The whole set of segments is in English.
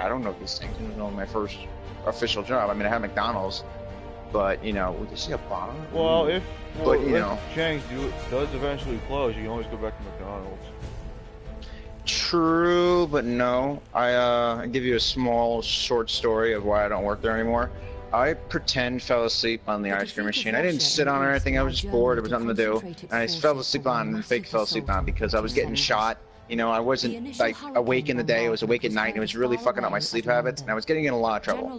I don't know these things. It was only my first official job. I mean, I had McDonald's, but you know, would you see a bomb? Well, if Chang's does eventually close, you can always go back to McDonald's. True, but no. I give you a small, short story of why I don't work there anymore. I fell asleep on the ice cream machine. I didn't sit on it or anything. I was just bored. There was nothing to do, and I fell asleep on and fell asleep on because I was getting shot. You know, I wasn't like awake in the day. I was awake at night, and it was really fucking up my sleep habits, and I was getting in a lot of trouble.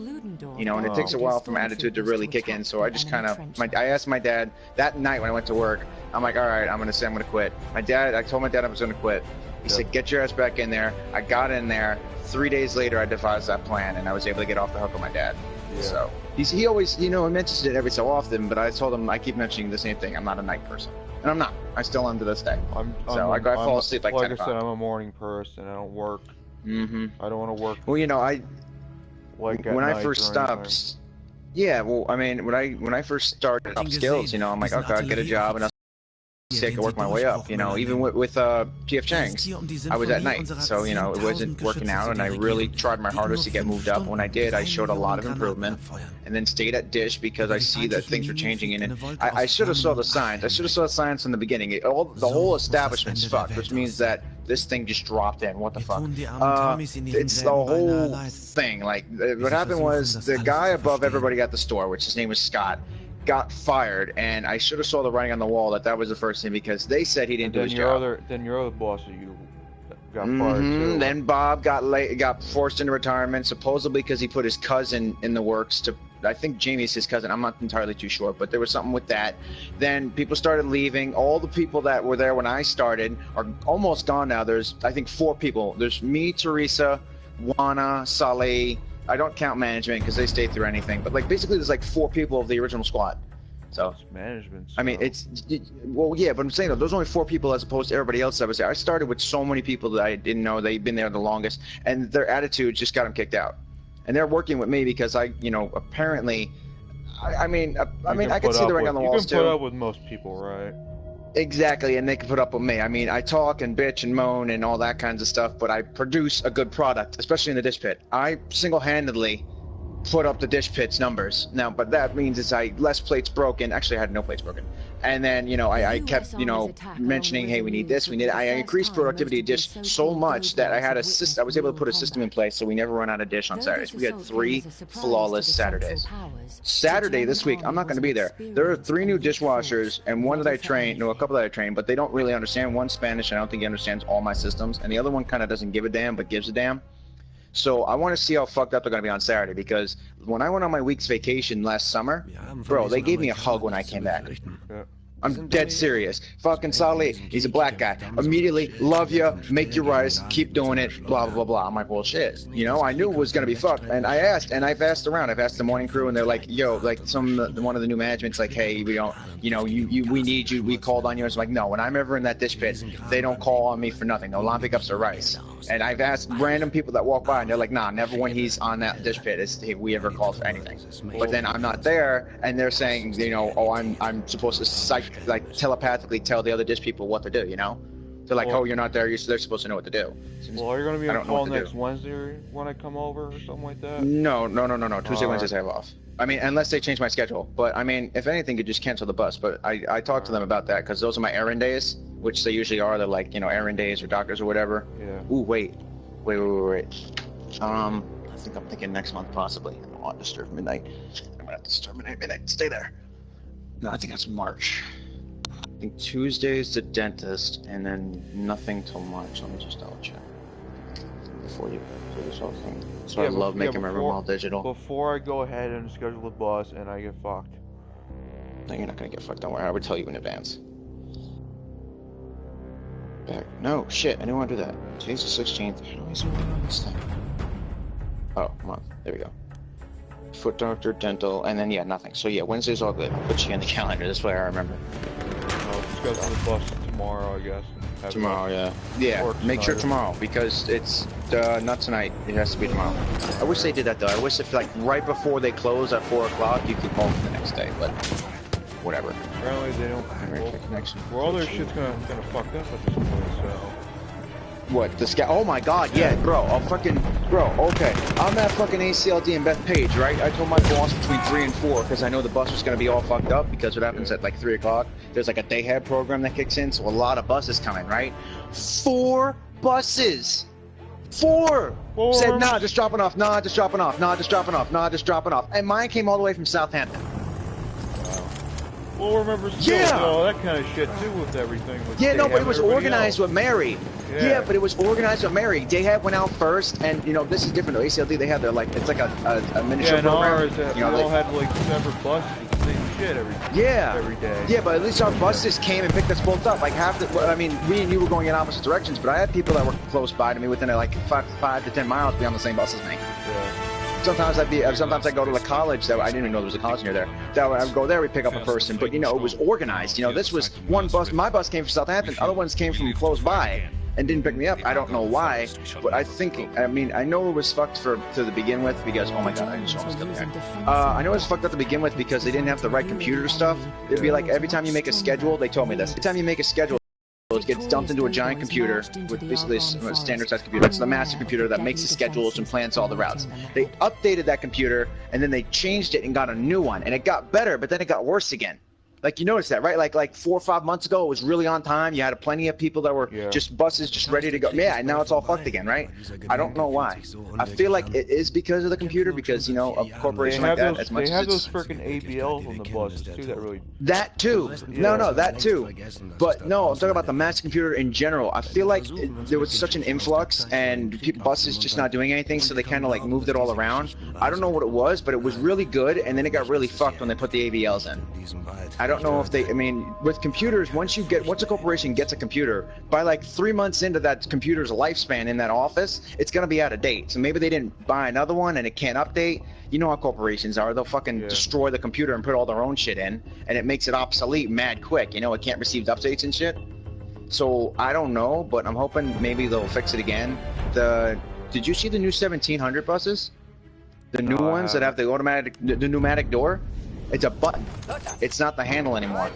You know, and it takes a while for my attitude to really kick in. So I just kind of, I asked my dad that night when I went to work. I'm like, all right, I'm gonna quit. I told my dad I was gonna quit. He said, get your ass back in there. I got in there. 3 days later, I devised that plan, and I was able to get off the hook with my dad. Yeah. So he always, you know, he mentions it every so often, but I told him, I keep mentioning the same thing. I'm not a night person. And I'm not. I still am to this day. I fall asleep like 10 o'clock. Like I said, I'm a morning person. I don't work. I don't want to work. Well, you know, when I first stopped. Yeah, well, I mean, when I first started up skills, you know, I'm like, okay, I'll get a job and I'll sick, I work my way up, you know, even with TF Chang's, I was at night, so, you know, it wasn't working out, and I really tried my hardest to get moved up. When I did, I showed a lot of improvement, and then stayed at Dish because I see that things were changing, and I should have saw the signs. I should have saw the signs from the beginning. The whole establishment's fucked, which means that this thing just dropped in. What the fuck? It's the whole thing. Like, what happened was, the guy above everybody at the store, which his name was Scott, got fired, and I should have saw the writing on the wall that was the first thing, because they said he didn't do his job. Then your other boss, you got fired too. Then Bob got forced into retirement, supposedly because he put his cousin in the works to. I think Jamie's his cousin. I'm not entirely too sure, but there was something with that. Then people started leaving. All the people that were there when I started are almost gone now. There's, I think, 4 people. There's me, Teresa, Juana, Saleh. I don't count management because they stayed through anything, but like basically there's like 4 people of the original squad. So it's management. I mean, well, yeah, but I'm saying though, there's only 4 people as opposed to everybody else that was there. I started with so many people that I didn't know they'd been there the longest, and their attitude just got them kicked out. And they're working with me because I, you know, apparently, I mean, I could see the ring on the walls too. You can put up with most people, right? Exactly, and they can put up with me. I mean, I talk and bitch and moan and all that kinds of stuff, but I produce a good product, especially in the dish pit. I single-handedly put up the dish pit's numbers now, but that means it's less plates broken. Actually, I had no plates broken. And then, you know, I kept, you know, mentioning, hey, we need this, we need it. I increased productivity of dish so much that I was able to put a system in place so we never run out of dish on Saturdays. We had 3 flawless Saturdays. Saturday this week, I'm not going to be there. There are 3 new dishwashers, and one that I trained, no, a couple that I trained, but they don't really understand. One's Spanish, and I don't think he understands all my systems, and the other one kind of doesn't give a damn, but gives a damn. So I want to see how fucked up they're going to be on Saturday, because when I went on my week's vacation last summer, bro, they gave me a hug when I came back. I'm dead serious. Fucking Saleh, he's a black guy. Immediately, love you, make your rice, keep doing it, blah, blah, blah. I'm like, well, shit. You know, I knew it was going to be fucked. And I've asked around. I've asked the morning crew, and they're like, yo, like one of the new management's like, hey, we don't, you know, we need you. We called on you. It's like, no, when I'm ever in that dish pit, they don't call on me for nothing. They'll not pick up their rice. And I've asked random people that walk by, and they're like, nah, never when he's on that dish pit is we ever called for anything. But then I'm not there, and they're saying, you know, oh, I'm supposed to telepathically tell the other dish people what to do, you know? They're like, oh, you're not there, they're supposed to know what to do. Well, are you going to be on call next Wednesday when I come over or something like that? No. Tuesday, Wednesdays I have off. I mean, unless they change my schedule. But, I mean, if anything, you just cancel the bus. But I talked to them about that, because those are my errand days, which they usually are. They're like, you know, errand days or doctors or whatever. Yeah. Ooh, wait. I think I'm thinking next month, possibly. I don't want to disturb midnight. I'm going to have to disturb midnight. Stay there. No, I think that's March. I think Tuesday's the dentist, and then nothing till March. Let me just double check before you do this whole thing. So I love making my room all digital. Before I go ahead and schedule the bus and I get fucked. No, you're not gonna get fucked. Don't worry. I would tell you in advance. Back. No, shit. I didn't want to do that. Today's the 16th. How do I zoom in on this thing? Oh, come on. There we go. Foot doctor, dental, and then, yeah, nothing. So, yeah, Wednesday's all good. I'll put you in the calendar. This way I remember. I'll schedule the bus tomorrow, I guess. Tomorrow, yeah. Yeah, make sure tomorrow, because it's not tonight. It has to be tomorrow. I wish they did that, though. I wish if, like, right before they close at 4 o'clock, you could call the next day, but whatever. Apparently they don't. Well, all their shit's gonna fucked up at this point, so. What, the scout? Oh my god, yeah, bro. Okay. I'm at fucking ACLD in Bethpage, right? I told my boss between 3 and 4 because I know the bus was gonna be all fucked up because what happens at like 3 o'clock, there's like a day ahead program that kicks in, so a lot of buses come in, right? 4 buses! 4! Said, nah, just dropping off, nah, just dropping off, nah, just dropping off, nah, just dropping off. And mine came all the way from Southampton. Well, remember still, that kind of shit too with everything. Yeah, no, but it was organized with Mary. Yeah, but it was organized with Mary. Day went out first, and you know this is different though. ACLD, they have their like it's like a miniature program. You know, all had like separate buses, the same shit every day. Yeah, but at least our buses came and picked us both up. Like half the, I mean, me and you were going in opposite directions, but I had people that were close by to me within like 5 to 10 miles be on the same bus as me. Yeah. Sometimes I go to the college that I didn't even know there was a college near there. That I would go there, we pick up a person, but you know it was organized. You know, this was one bus. My bus came from Southampton. Other ones came from close by and didn't pick me up. I don't know why, but I mean, I know it was fucked to the begin with because oh my god, I just almost killed the guy. I know it was fucked up to begin with because they didn't have the right computer stuff. It'd be like every time you make a schedule, they told me this. Every time you make a schedule, it gets dumped into a giant computer with basically a standard size computer. It's the master computer that makes the schedules and plans all the routes. They updated that computer and then they changed it and got a new one, and it got better, but then it got worse again. Like you noticed that, right? Like 4 or 5 months ago, it was really on time. You had plenty of people that were just buses, just ready to go. Yeah, and now it's all fucked again, right? I don't know why. I feel like it is because of the computer, because you know a corporation like that, as much as they have those freaking ABLs on the buses too. That really. That too. No, that too. But no, I'm talking about the master computer in general. I feel like there was such an influx, and buses just not doing anything, so they kind of like moved it all around. I don't know what it was, but it was really good, and then it got really fucked when they put the ABLs in. I don't know if I mean, with computers, once a corporation gets a computer, by like 3 months into that computer's lifespan in that office, it's gonna be out of date. So maybe they didn't buy another one and it can't update. You know how corporations are. They'll fucking destroy the computer and put all their own shit in, and it makes it obsolete mad quick. You know, it can't receive updates and shit. So I don't know, but I'm hoping maybe they'll fix it again. Did you see the new 1700 buses? The new ones that have the pneumatic door? It's a button. It's not the handle anymore.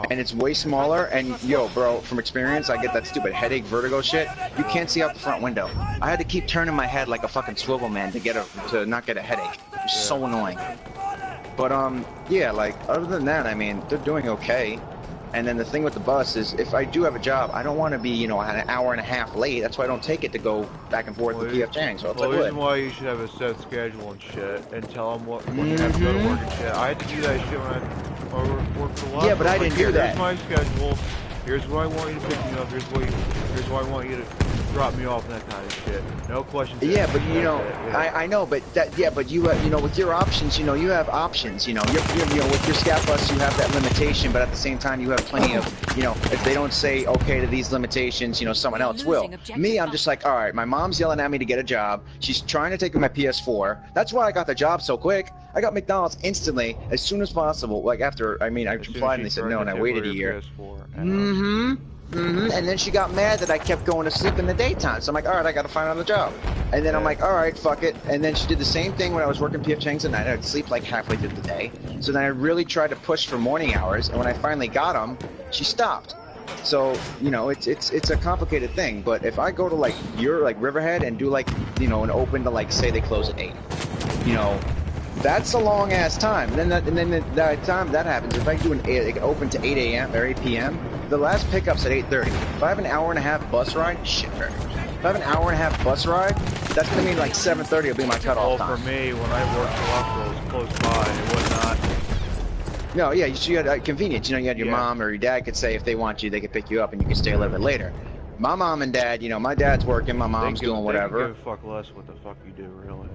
And it's way smaller, and yo, bro, from experience, I get that stupid headache, vertigo shit. You can't see out the front window. I had to keep turning my head like a fucking swivel man to not get a headache. It was so annoying. But, yeah, like, other than that, I mean, they're doing okay. And then the thing with the bus is, if I do have a job, I don't want to be, you know, an hour and a half late. That's why I don't take it to go back and forth with PF Chang. So the reason why you should have a set schedule and shit, and tell them when you have to go to work and shit. I had to do that shit when I worked for a lot. Yeah, but I didn't do that. Here's my schedule. Here's where I want you to pick me up. Here's where I want you to drop me off and that kind of shit. No questions. Yeah, but you know, I know, but but you you know, with your options, you know, you have options. You know, you know, with your scat bus, you have that limitation, but at the same time, you have plenty of, you know, if they don't say okay to these limitations, you know, someone else will. Me, I'm just like, all right, my mom's yelling at me to get a job. She's trying to take my PS4. That's why I got the job so quick. I got McDonald's instantly, as soon as possible. Like after, I mean, I applied and they said no, and I waited a year. And then she got mad that I kept going to sleep in the daytime. So I'm like, all right, I got to find another job. And then I'm like, all right, fuck it. And then she did the same thing when I was working PF Chang's at night. I'd sleep like halfway through the day. So then I really tried to push for morning hours. And when I finally got them, she stopped. So, you know, it's a complicated thing. But if I go to like Riverhead and do like, you know, an open to like, say they close at 8, you know, that's a long ass time. And then the time that happens, if I do an open to 8 a.m. or 8 p.m., the last pickup's at 8:30. If I have an hour and a half bus ride, shit, if I have an hour and a half bus ride, that's gonna mean like 7:30 will be my cutoff time. Well, for me, when I worked for hospitals close by, it was not. No, yeah, you had convenience. You know, you had your mom or your dad could say if they want you, they could pick you up and you could stay a little bit later. My mom and dad, you know, my dad's working, my mom's doing whatever. They give a fuck less what the fuck you do, really.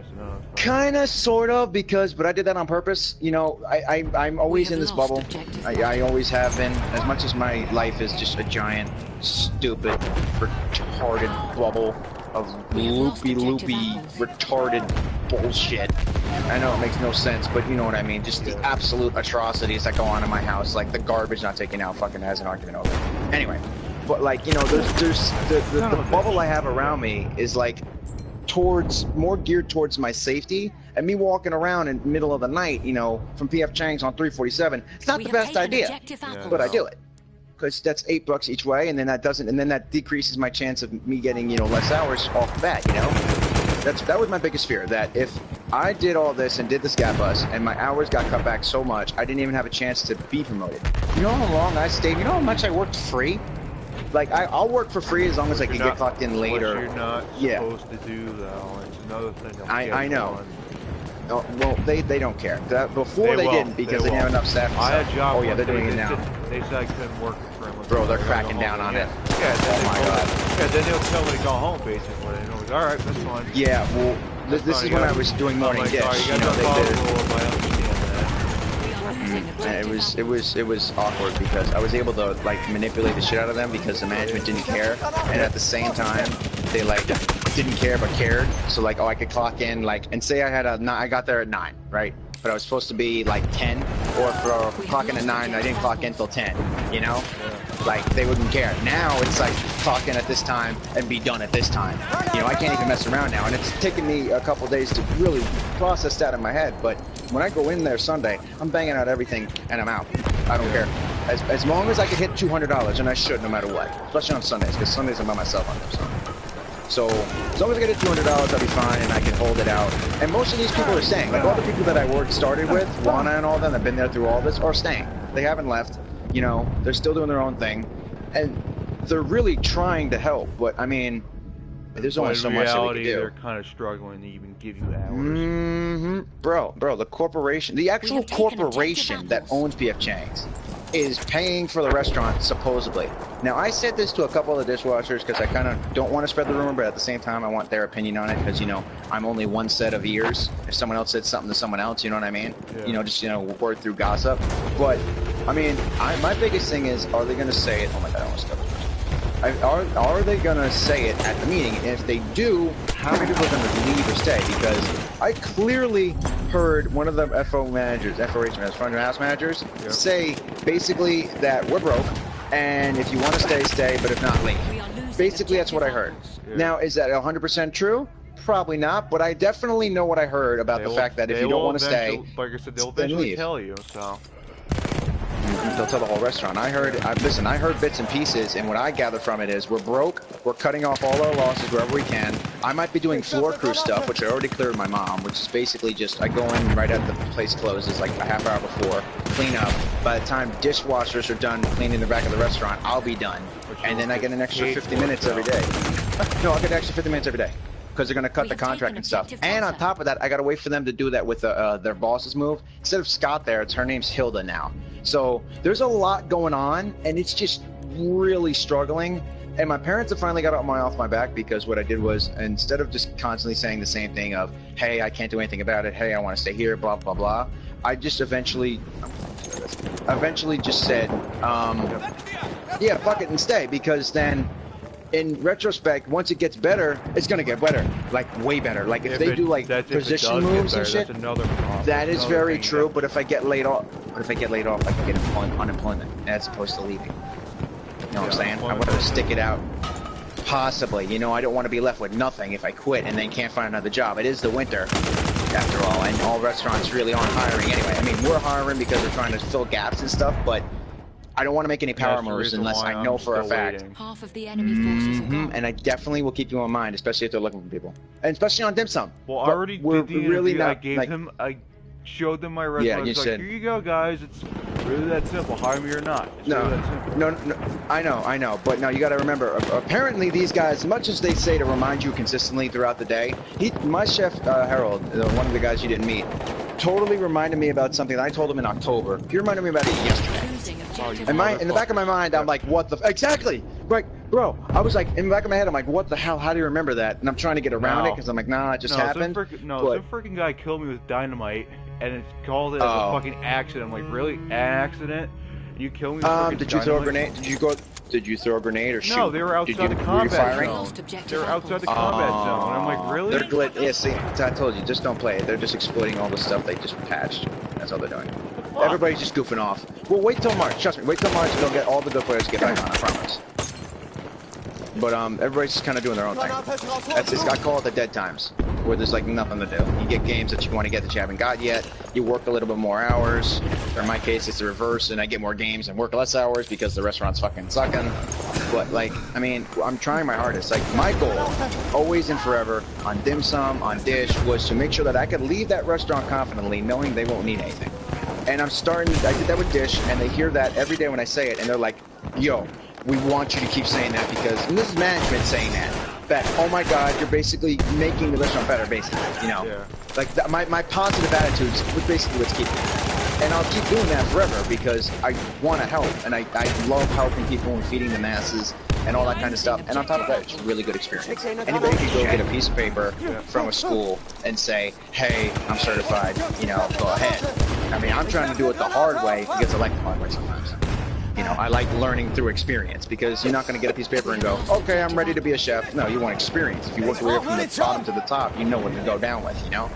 Kinda, sort of, but I did that on purpose. You know, I'm always in this bubble. I always have been. As much as my life is just a giant, stupid, retarded bubble of loopy, retarded bullshit. I know it makes no sense, but you know what I mean. Just the absolute atrocities that go on in my house, like the garbage not taken out fucking has an argument over it. Anyway, but like, you know, there's the bubble I have around me is like more geared towards my safety, and me walking around in the middle of the night, you know, from PF Chang's on 347, it's not the best idea, but I do it. because that's $8 each way, and then that decreases my chance of me getting, you know, less hours off the bat, you know? That was my biggest fear, that if I did all this and did the scat bus and my hours got cut back so much, I didn't even have a chance to be promoted. You know how long I stayed? You know how much I worked free? Like, I'll work for free as long as I can get clocked in later. What you're not supposed to do, though, it's another thing. I know. Oh, well, they don't care. Before they didn't, because they didn't have enough staff. I had a job. Oh yeah, they're doing it now. They said I couldn't work for them. Bro, they're cracking down on it. Yeah. Oh my god. Yeah, then they'll tell me to go home, basically. And I was, all right, that's fine. Yeah, well, this is when I was doing morning dish. You know, they did it. And it was awkward because I was able to like manipulate the shit out of them because the management didn't care, and at the same time they like didn't care but cared. So like, oh, I could clock in like, and say I got there at 9, right? But I was supposed to be like 10, or for clocking at 9, I didn't clock in till 10. You know, like they wouldn't care. Now it's like clock in at this time and be done at this time. You know, I can't even mess around now, and it's taken me a couple days to really process that in my head. But when I go in there Sunday, I'm banging out everything and I'm out. I don't care. As long as I can hit $200, and I should no matter what, especially on Sundays, because Sundays I'm by myself on there. So as long as I get $200, I'll be fine, and I can hold it out. And most of these people are staying. Like all the people that I started with, Juana and all of them, have been there through all this, are staying. They haven't left. You know, they're still doing their own thing, and they're really trying to help. But I mean, there's only so much that we can do. They're kind of struggling to even give you hours. Bro, the corporation, the actual corporation that owns PF Chang's is paying for the restaurant, supposedly. Now, I said this to a couple of the dishwashers because I kind of don't want to spread the rumor, but at the same time, I want their opinion on it because, you know, I'm only one set of ears. If someone else said something to someone else, you know what I mean? Yeah. You know, just, you know, word through gossip. But, I mean, my biggest thing is, are they going to say it? Oh my God, I almost got it. Are they going to say it at the meeting? And if they do, how many people are going to leave or stay? Because I clearly heard one of the FOH managers, front of house managers, say basically that we're broke, and if you want to stay, stay, but if not, leave. Basically, that's what I heard. Yeah. Now, is that 100% true? Probably not, but I definitely know what I heard about the fact that if you don't want to stay, like I said, they'll eventually tell you, so... They'll tell the whole restaurant. I heard bits and pieces, and what I gather from it is we're broke, we're cutting off all our losses wherever we can. I might be doing floor crew stuff, which I already cleared my mom, which is basically just I go in right at the place closes, like a half hour before, clean up. By the time dishwashers are done cleaning the back of the restaurant, I'll be done. And then I get an extra 50 minutes every day. No, I'll get an extra 50 minutes every day. Because they're going to cut the contract and stuff. And on top of that, I got to wait for them to do that with their boss's move. Instead of Scott there, her name's Hilda now. So there's a lot going on, and it's just really struggling. And my parents have finally got off my back because what I did was, instead of just constantly saying the same thing of, hey, I can't do anything about it, hey, I want to stay here, blah, blah, blah, I just eventually just said, yeah, fuck it and stay, because then in retrospect, once it gets better, it's gonna get better, like way better. Like if they do like position moves and shit, that is very true. But if I get laid off, I can get unemployment as opposed to leaving. You know what I'm saying? I want to stick it out. Possibly, you know, I don't want to be left with nothing if I quit and then can't find another job. It is the winter, after all, and all restaurants really aren't hiring anyway. I mean, we're hiring because we're trying to fill gaps and stuff, but I don't want to make any power moves unless I know for a fact. Half of the enemy forces are gone. And I definitely will keep you in mind, especially if they're looking for people, and especially on Dim Sum. Well, I already did the interview. I gave them, I showed them my resume. Yeah, you said, here you go, guys. It's really that simple. Hire me or not. It's really that simple. No, I know, but now you got to remember. Apparently, these guys, as much as they say to remind you consistently throughout the day, my chef Harold, one of the guys you didn't meet, totally reminded me about something that I told him in October. He reminded me about it yesterday. In the back of my mind, I'm like, what the exactly? Like, bro, I was like, in the back of my head, I'm like, what the hell? How do you remember that? And I'm trying to get around it because I'm like, nah, it just happened. Some freaking guy killed me with dynamite, and it's called it as a fucking accident. I'm like, really? An accident? You killed me with freaking did you throw a grenade? Did you throw a grenade or shoot? No, they were outside the combat zone. They were outside the combat zone. And I'm like, really? They're yeah, see, I told you, just don't play it. They're just exploiting all the stuff they just patched. That's all they're doing. Everybody's just goofing off. Well, wait till March. Trust me. Wait till March and they'll get all the good players to get back on. I promise. But everybody's just kind of doing their own thing. I call it the dead times. where there's like nothing to do. You get games that you want to get that you haven't got yet. You work a little bit more hours. Or in my case, it's the reverse, and I get more games and work less hours because the restaurant's fucking sucking. But like, I mean, I'm trying my hardest. Like, my goal, always and forever, on Dim Sum, on Dish, was to make sure that I could leave that restaurant confidently, knowing they won't need anything. And I'm starting, I did that with Dish, and they hear that every day when I say it, and they're like, yo, we want you to keep saying that because, and this is management saying that, oh my god, you're basically making the restaurant better, basically, you know? Yeah. Like, my positive attitudes was basically what's keeping me. And I'll keep doing that forever because I want to help, and I love helping people and feeding the masses and all that kind of stuff. And on top of that, it's a really good experience. Anybody can go get a piece of paper from a school and say, hey, I'm certified, you know, go ahead. I mean, I'm trying to do it the hard way because I like the hard way sometimes. You know, I like learning through experience because you're not going to get a piece of paper and go, okay, I'm ready to be a chef. No, you want experience. If you work your way from the bottom to the top, you know what to go down with, you know?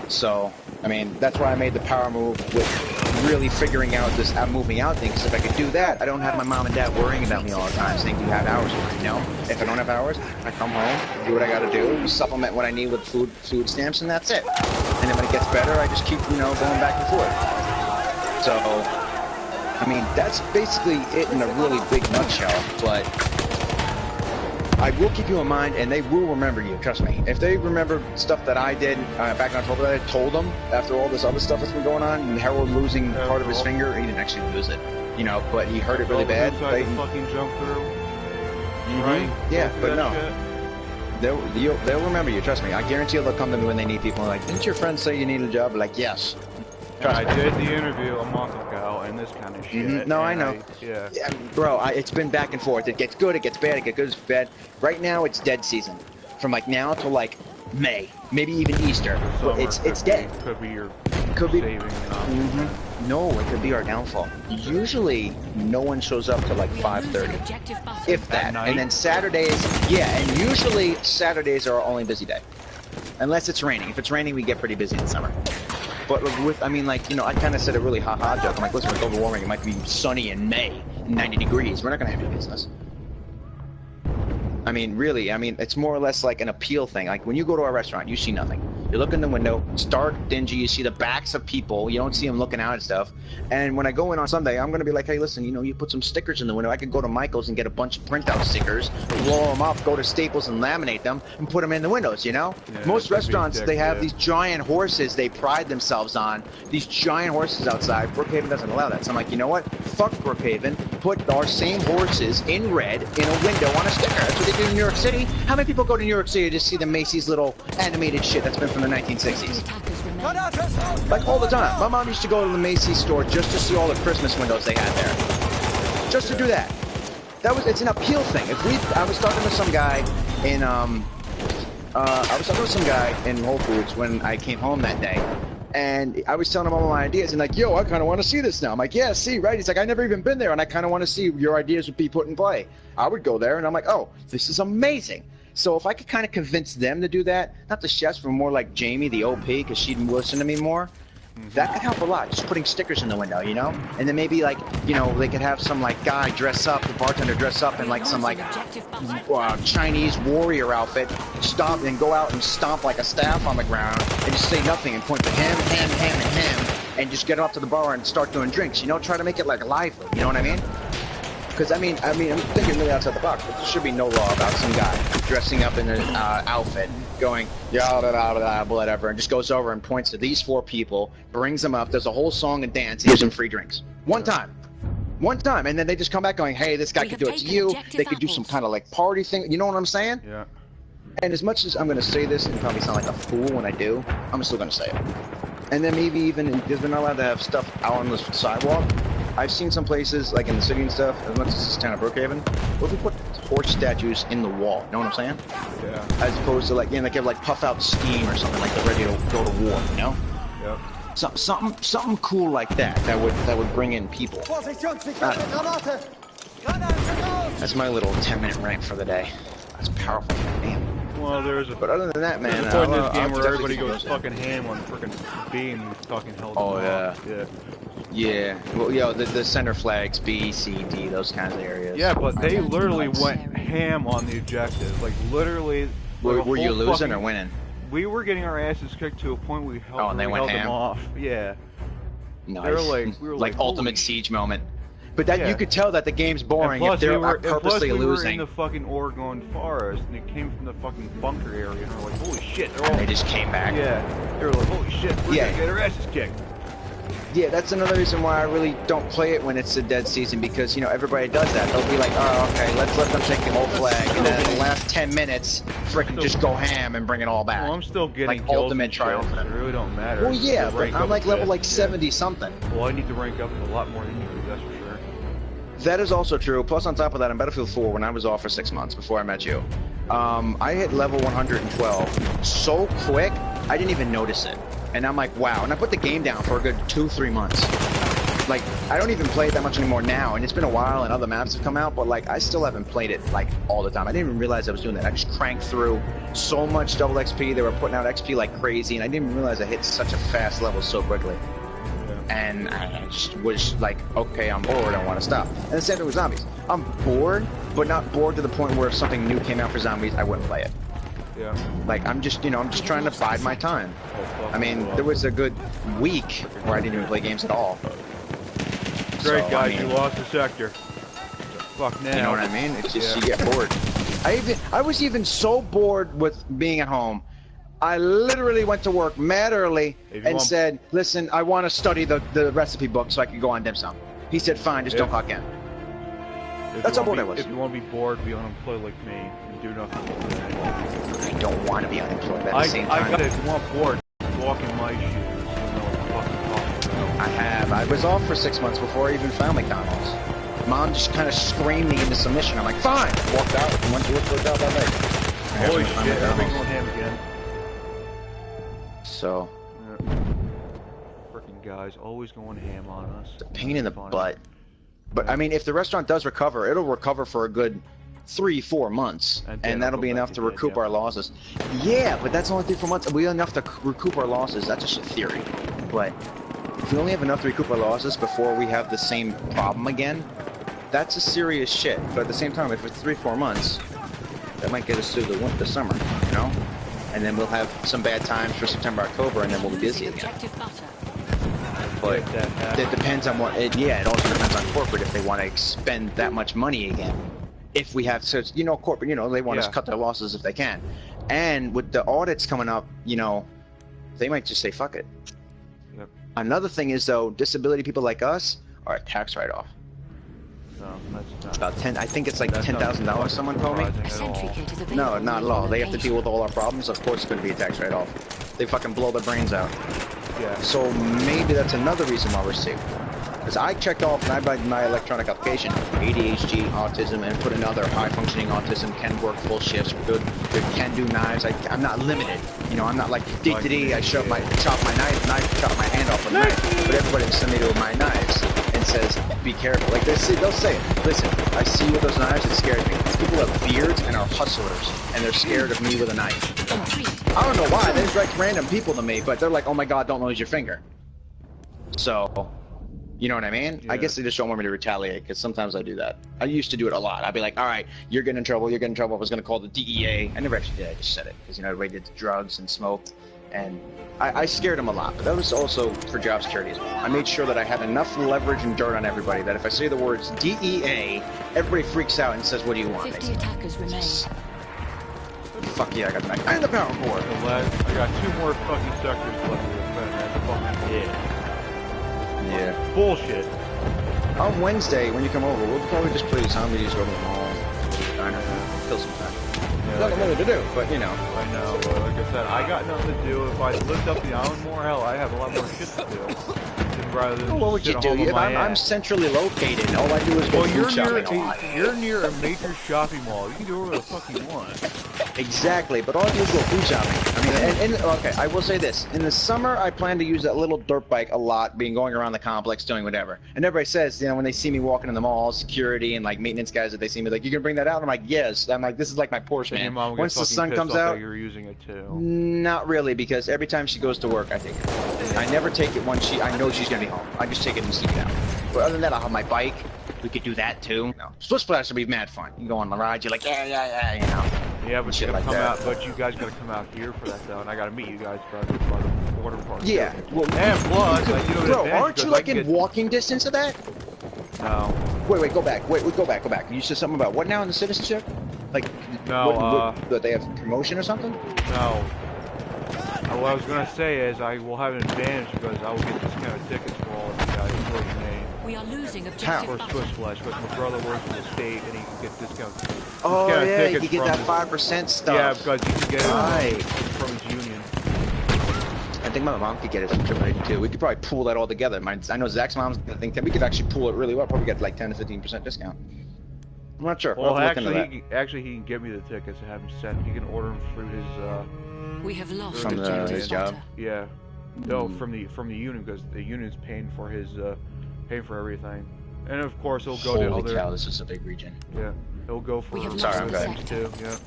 So, I mean, that's why I made the power move with really figuring out this moving out thing, because if I could do that, I don't have my mom and dad worrying about me all the time, saying, do you have hours for it, you know? If I don't have hours, I come home, do what I gotta do, supplement what I need with food stamps, and that's it. And then when it gets better, I just keep, you know, going back and forth. So, I mean, that's basically it in a really big nutshell, but I will keep you in mind, and they will remember you, trust me. If they remember stuff that I did back in October that I told them after all this other stuff that's been going on, and Harold losing part of his finger, he didn't actually lose it, you know, but he hurt it really bad. They fucking jump through. Right? Yeah, but no. They'll remember you, trust me. I guarantee you they'll come to me when they need people and like, didn't your friend say you need a job? Like, yes. I did the interview a month ago, and this kind of shit. No, I know. Yeah, bro, it's been back and forth. It gets good, it gets bad, it gets good, it's bad. Right now, it's dead season. From like now to like May, maybe even Easter. It's dead. Could be your saving. No, it could be our downfall. Usually, no one shows up till like 5:30, if that. And then Saturdays, yeah, and usually Saturdays are our only busy day, unless it's raining. If it's raining, we get pretty busy in the summer. But with, I mean, like, you know, I kind of said a really ha-ha joke. I'm like, listen, with global warming, it might be sunny in May, 90 degrees. We're not going to have any business. I mean, really, I mean, it's more or less like an appeal thing. Like, when you go to a restaurant, you see nothing. You look in the window, it's dark, dingy, you see the backs of people, you don't see them looking out and stuff. And when I go in on Sunday, I'm going to be like, hey, listen, you know, you put some stickers in the window. I could go to Michael's and get a bunch of printout stickers, blow them up, go to Staples and laminate them, and put them in the windows, you know? Yeah, most restaurants, they have these giant horses they pride themselves on, these giant horses outside. Brookhaven doesn't allow that. So I'm like, you know what? Fuck Brookhaven. Put our same horses in red in a window on a sticker. That's what they do in New York City. How many people go to New York City to see the Macy's little animated shit that's been from the 1960s? Like all the time. My mom used to go to the Macy's store just to see all the Christmas windows they had there. Just to do that. It's an appeal thing. I was talking to some guy in Whole Foods when I came home that day. And I was telling him all my ideas, and like, yo, I kind of want to see this now. I'm like, yeah, see, right? He's like, I never even been there, and I kind of want to see your ideas would be put in play. I would go there, and I'm like, oh, this is amazing. So if I could kind of convince them to do that, not the chefs, but more like Jamie, the OP, because she'd listen to me more, that could help a lot. Just putting stickers in the window, you know? And then maybe like, you know, they could have some like guy dress up, the bartender dress up in like some like Chinese warrior outfit, stop and go out and stomp like a staff on the ground and just say nothing and point to him, and him, and just get up to the bar and start doing drinks, you know? Try to make it like lively, you know what I mean? Because I mean, I'm thinking really outside the box. But there should be no law about some guy dressing up in an outfit, going whatever, and just goes over and points to these 4 people, brings them up, does a whole song and dance, gives them free drinks. One time, and then they just come back going, hey, this guy could do it to you. They could do some kind of like party thing. You know what I'm saying? Yeah. And as much as I'm going to say this and probably sound like a fool when I do, I'm still going to say it. And then maybe even because we're not allowed to have stuff out on the sidewalk. I've seen some places, like in the city and stuff, as much as this is town of Brookhaven, where we put horse statues in the wall. You know what I'm saying? Yeah. As opposed to like, you know, like have like puff out steam or something, like they're ready to go to war. You know? Yep. Something cool like that. That would bring in people. That's my little 10-minute rant for the day. That's powerful, man. Well, there's a. But other than that, man, there's a point in this game where everybody goes fucking ham on freaking being fucking held. Oh yeah. Yeah. Well, yo, the center flags, B, C, D, those kinds of areas. Yeah, but they literally went ham on the objectives. Like literally. Were you losing or winning? we were getting our asses kicked to a point we held, and they went ham? them off. Yeah. Nice. They were like, we were like ultimate siege moment. But that you could tell that the game's boring if they're purposely losing. We were in the fucking Oregon forest, and it came from the fucking bunker area, and we're like, holy shit! And they just came back. Yeah, they were like, holy shit, we're gonna get our asses kicked. Yeah, that's another reason why I really don't play it when it's a dead season, because, you know, everybody does that. They'll be like, oh, okay, let's let them take the whole flag, and then in the last 10 minutes, frickin' just go ham and bring it all back. Well, I'm still getting like ultimate triumph. It really don't matter. Well, yeah, but I'm like level like 70-something. Well, I need to rank up a lot more than you do, that's for sure. That is also true. Plus, on top of that, on Battlefield 4, when I was off for 6 months before I met you, I hit level 112 so quick, I didn't even notice it. And I'm like, wow. And I put the game down for a good 2-3 months. Like, I don't even play it that much anymore now, and it's been a while and other maps have come out, but like, I still haven't played it like all the time. I didn't even realize I was doing that. I just cranked through so much double XP. They were putting out XP like crazy, and I didn't even realize I hit such a fast level so quickly. And I just was like, okay, I'm bored, I want to stop. And the same thing with zombies. I'm bored, but not bored to the point where if something new came out for zombies, I wouldn't play it. Yeah. Like, I'm just, you know, I'm just trying to bide my time. I mean, there was a good week where I didn't even play games at all. Great, guys, I mean, you lost the sector. Fuck now. You know what I mean? It's just, you get bored. I was even so bored with being at home, I literally went to work mad early and said, listen, I want to study the recipe book so I can go on dim sum. He said, fine, just don't clock in. That's how bored I was. If you want to be bored, be unemployed like me and do nothing. I don't want to be unemployed at the same time. I got it. If you want bored, walk in my shoes. You know what the fuck I'm I have. I was off for 6 months before I even found McDonald's. Mom just kind of screamed me into submission. I'm like, fine. Walked out and went to work that day. Holy shit, everything's going ham again. So. Yeah. Freaking guys, always going ham on us. It's a pain in the butt. But, I mean, if the restaurant does recover, it'll recover for a good 3-4 months, and that'll be enough to recoup our losses. Yeah, but that's only 3-4 months. We have enough to recoup our losses. That's just a theory. But if we only have enough to recoup our losses before we have the same problem again, that's a serious shit. But at the same time, if it's 3-4 months, that might get us through the summer, you know? And then we'll have some bad times for September, October, and then we'll be busy again. But it depends on what. It also depends on corporate if they want to expend that much money again. If we have, so you know, corporate, you know, they want to cut their losses if they can. And with the audits coming up, you know, they might just say fuck it. Yep. Another thing is though, disability people like us are a tax write-off. No, that's not. About 10. I think it's like $10,000. Someone told me. No, not at all. They have to deal with all our problems. Of course, it's going to be a tax write-off. They fucking blow their brains out. Yeah. So maybe that's another reason why we're safe. Because I checked off my electronic application, ADHD, autism, and put another high-functioning autism, can work full shifts, good, can do knives. I'm not limited. You know, I'm not like D-to-D, I chop my knife, chop my hand off with a knife. But everybody send me to my knives and says, be careful. Like they'll say it. Listen, I see you with those knives, it scares me. These people have beards and are hustlers, and they're scared of me with a knife. I don't know why, they're like random people to me, but they're like, oh my god, don't lose your finger. So, you know what I mean? Yeah. I guess they just don't want me to retaliate, because sometimes I do that. I used to do it a lot. I'd be like, alright, you're getting in trouble, you're getting in trouble. I was going to call the DEA. I never actually did, I just said it, because, you know, everybody did drugs and smoked, and I scared them a lot, but that was also for job security as well. I made sure that I had enough leverage and dirt on everybody that if I say the words DEA, everybody freaks out and says, what do you want? 50 attackers remain. Fuck yeah, I got the back. And the power core. I got 2 more fucking sectors left to defend. That's fucking dead. Yeah. Bullshit. On Wednesday, when you come over, we'll probably just play zombies, go to the mall, kill some time. Yeah, nothing really to do, but you know. I know, but like I said, I got nothing to do. If I lived up the island more, hell, I have a lot more shit to do. Rather than what would you do? I'm centrally located. All I do is go food shopping a lot. You're near a major shopping mall. You can do whatever the fuck you want. Exactly, but all I do is go food shopping. I mean, okay, I will say this. In the summer, I plan to use that little dirt bike a lot, going around the complex, doing whatever. And everybody says, you know, when they see me walking in the mall, security and like maintenance guys that they see me, like, you can bring that out? And I'm like, yes. I'm like, this is like my Porsche, man. Once the sun comes out, you're using it too. Not really, because every time she goes to work, I take it. I never take it once I know she's gonna be home. I just take it and sneak it out. But other than that, I'll have my bike. We could do that too. No. Split splash would be mad fun. You can go on the ride, you're like, yeah, you know. Yeah, but you gotta come out. But you guys gotta come out here for that though, and I gotta meet you guys by the water park. Yeah. Well, and plus, I do bro, aren't you like in walking distance of that? No. Wait, go back. Wait, go back. You said something about what now in the citizenship? Like, no, what, they have promotion or something? No. What I was gonna say is I will have an advantage because I will get discounted tickets for all of you guys for me. We are losing objective. For Swiss Flash, because my brother works in the state and he can get discounted. Oh yeah, you can get that 5% stuff. Yeah, because you can get it from his union. I think my mom could get it from AAA too. We could probably pool that all together. I know Zach's mom's gonna think that we could actually pool it really well. Probably get like 10 to 15% discount. I'm not sure. Well, actually, he can give me the tickets and have him sent. He can order them through his. We have lost from his job. Yeah. No, from the union because the union's paying for his paying for everything, and of course he'll go to other. Holy cow! This is a big region. Yeah, he'll go for. Sorry, I'm good. Too. Yeah.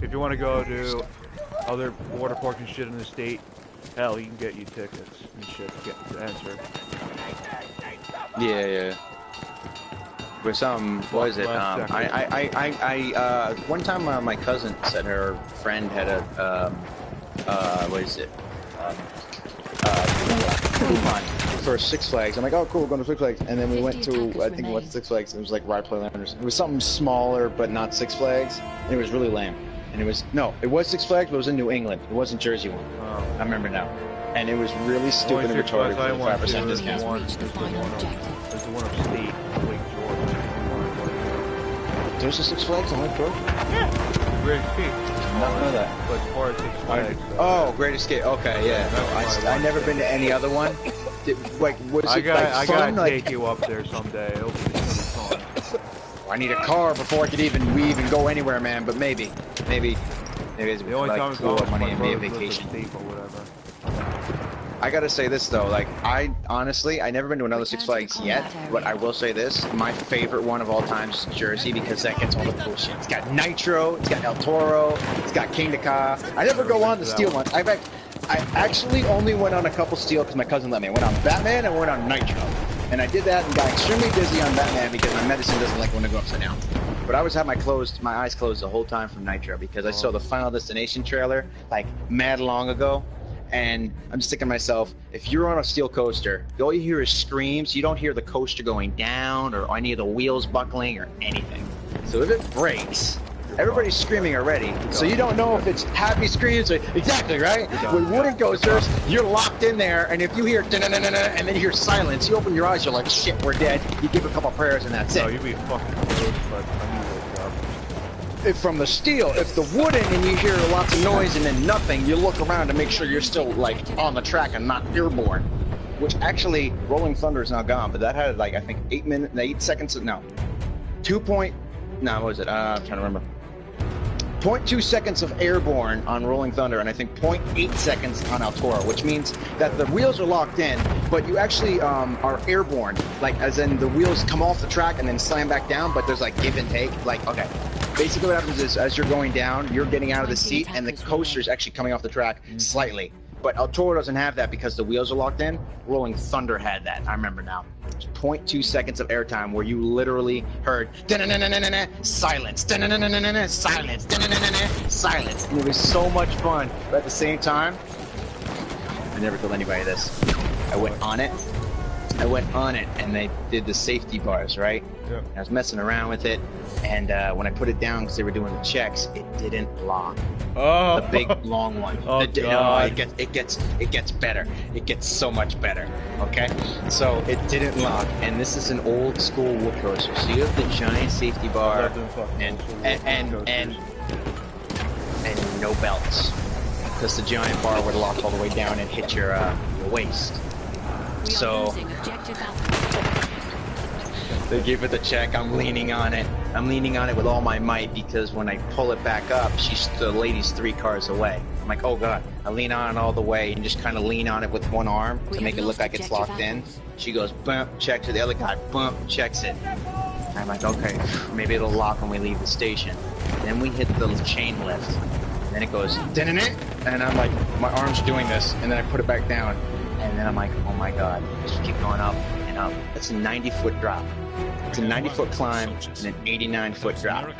If you want to go to other water parks and shit in the state, hell, he can get you tickets and shit to get to enter. Yeah. With some, what is it? One time my cousin said her friend had a, what is it? Coupon for Six Flags. I'm like, oh cool, we're going to Six Flags. And then we went to, I think it was Six Flags. It was like Ride Play Land. It was something smaller, but not Six Flags. And it was really lame. And it was Six Flags, but it was in New England. It wasn't Jersey one. Oh. I remember now. And it was really stupid and retarded for 5% discount. There's the one upstate, Lake George. There's a Six Flags on Lake George? Yeah. Great Escape. I did not know that. But as far as Six Flags. Oh, Great Escape. Okay, yeah. No, I've never been to any other one. I gotta take you up there someday. It'll be fun. I need a car before I could even leave and go anywhere, man. But maybe it's the only time cool money and be a vacation. Or whatever. I gotta say this though, like I never been to another Six Flags yet, but I will say this, my favorite one of all time is Jersey because that gets all the cool shit. It's got Nitro, it's got El Toro, it's got Kingda Ka. I never go on the steel ones. I actually only went on a couple steel because my cousin let me. I went on Batman and went on Nitro. And I did that and got extremely busy on Batman because my medicine doesn't like when I go upside down. But I always had my eyes closed the whole time from Nitro because I saw the Final Destination trailer like mad long ago. And I'm just thinking to myself, if you're on a steel coaster, all you hear is screams. You don't hear the coaster going down or any of the wheels buckling or anything. So if it breaks, everybody's screaming already. So you don't know if it's happy screams or exactly right. With wooden coasters, you're locked in there, and if you hear and then you hear silence, you open your eyes, you're like, shit, we're dead. You give a couple prayers and that's it. You'd be fucking close, but if from the steel, if the wooden and you hear lots of noise and then nothing, you look around to make sure you're still like on the track and not airborne. Which actually, Rolling Thunder is now gone, but that had like I think 8 seconds. No, what was it? I'm trying to remember. 0.2 seconds of airborne on Rolling Thunder, and I think 0.8 seconds on El Toro, which means that the wheels are locked in, but you actually are airborne, like as in the wheels come off the track and then slam back down, but there's like give and take. Like, okay, basically what happens is as you're going down, you're getting out of the seat, and the coaster is actually coming off the track slightly. But El Toro doesn't have that because the wheels are locked in. Rolling Thunder had that. I remember now. 0.2 seconds of airtime where you literally heard silence, silence, silence, and it was so much fun. But at the same time, I never told anybody this. I went on it, and they did the safety bars, right? Yeah. I was messing around with it, and when I put it down because they were doing the checks, it didn't lock. Oh. The big long one. Oh, God. No, it gets better. It gets so much better. Okay, so it didn't lock, and this is an old school wood coaster. So you have the giant safety bar and no belts, because the giant bar would lock all the way down and hit your waist. So they gave it the check. I'm leaning on it. I'm leaning on it with all my might because when I pull it back up, the lady's 3 cars away. I'm like, oh god. I lean on it all the way and just kind of lean on it with one arm to make it look like it's locked in. She goes, bump, checks it. The other guy, bump, checks it. I'm like, okay, maybe it'll lock when we leave the station. Then we hit the chain lift. And then it goes, and I'm like, my arm's doing this. And then I put it back down. And then I'm like, oh my god. Just keep going up and Now, that's a 90-foot drop. It's a 90-foot climb and an 89-foot drop.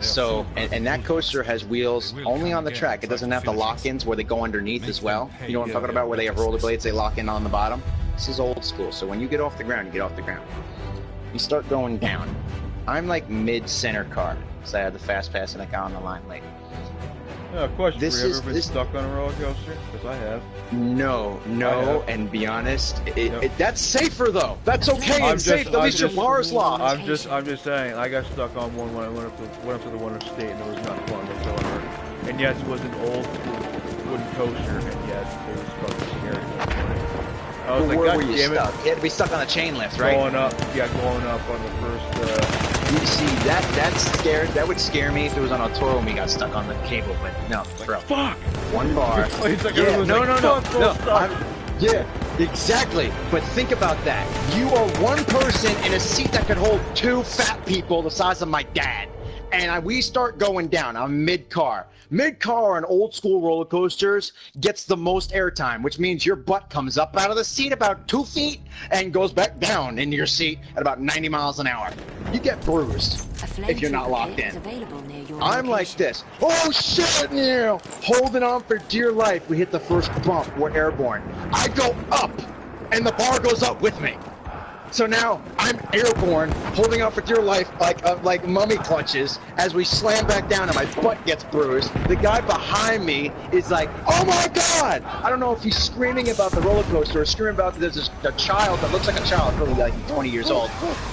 So, and that coaster has wheels only on the track. It doesn't have the lock-ins where they go underneath as well. You know what I'm talking about, where they have rollerblades, they lock in on the bottom? This is old school. So when you get off the ground, you get off the ground. You start going down. I'm like mid-center car, because I had the fast pass and I got on the line late. Question. Have you ever been stuck on a roller coaster? Because I have. No, and be honest, that's safer though. That's okay and safe. At least your bar's locked. I'm just saying. I got stuck on one when I went up to the one upstate, and it was not fun whatsoever. And yes, it was an old wooden coaster, and yes, it was fucking scary. I was like, God damn it! You had to be stuck on a chain lift, right? Going up on the first. You see, that's scared. That would scare me if it was on a tour when we got stuck on the cable, but no, bro. Fuck! One bar. Yeah, exactly. But think about that. You are one person in a seat that could hold two fat people the size of my dad. And we start going down. I'm mid-car. Mid-car on old school roller coasters gets the most airtime, which means your butt comes up out of the seat about 2 feet and goes back down into your seat at about 90 miles an hour. You get bruised if you're not locked in. I'm like this. Oh shit, Neil! Holding on for dear life. We hit the first bump. We're airborne. I go up, and the bar goes up with me. So now I'm airborne, holding on for dear life like mummy clutches as we slam back down and my butt gets bruised. The guy behind me is like, oh my God! I don't know if he's screaming about the roller coaster or screaming about there's a child that looks like a child, probably like 20 years old,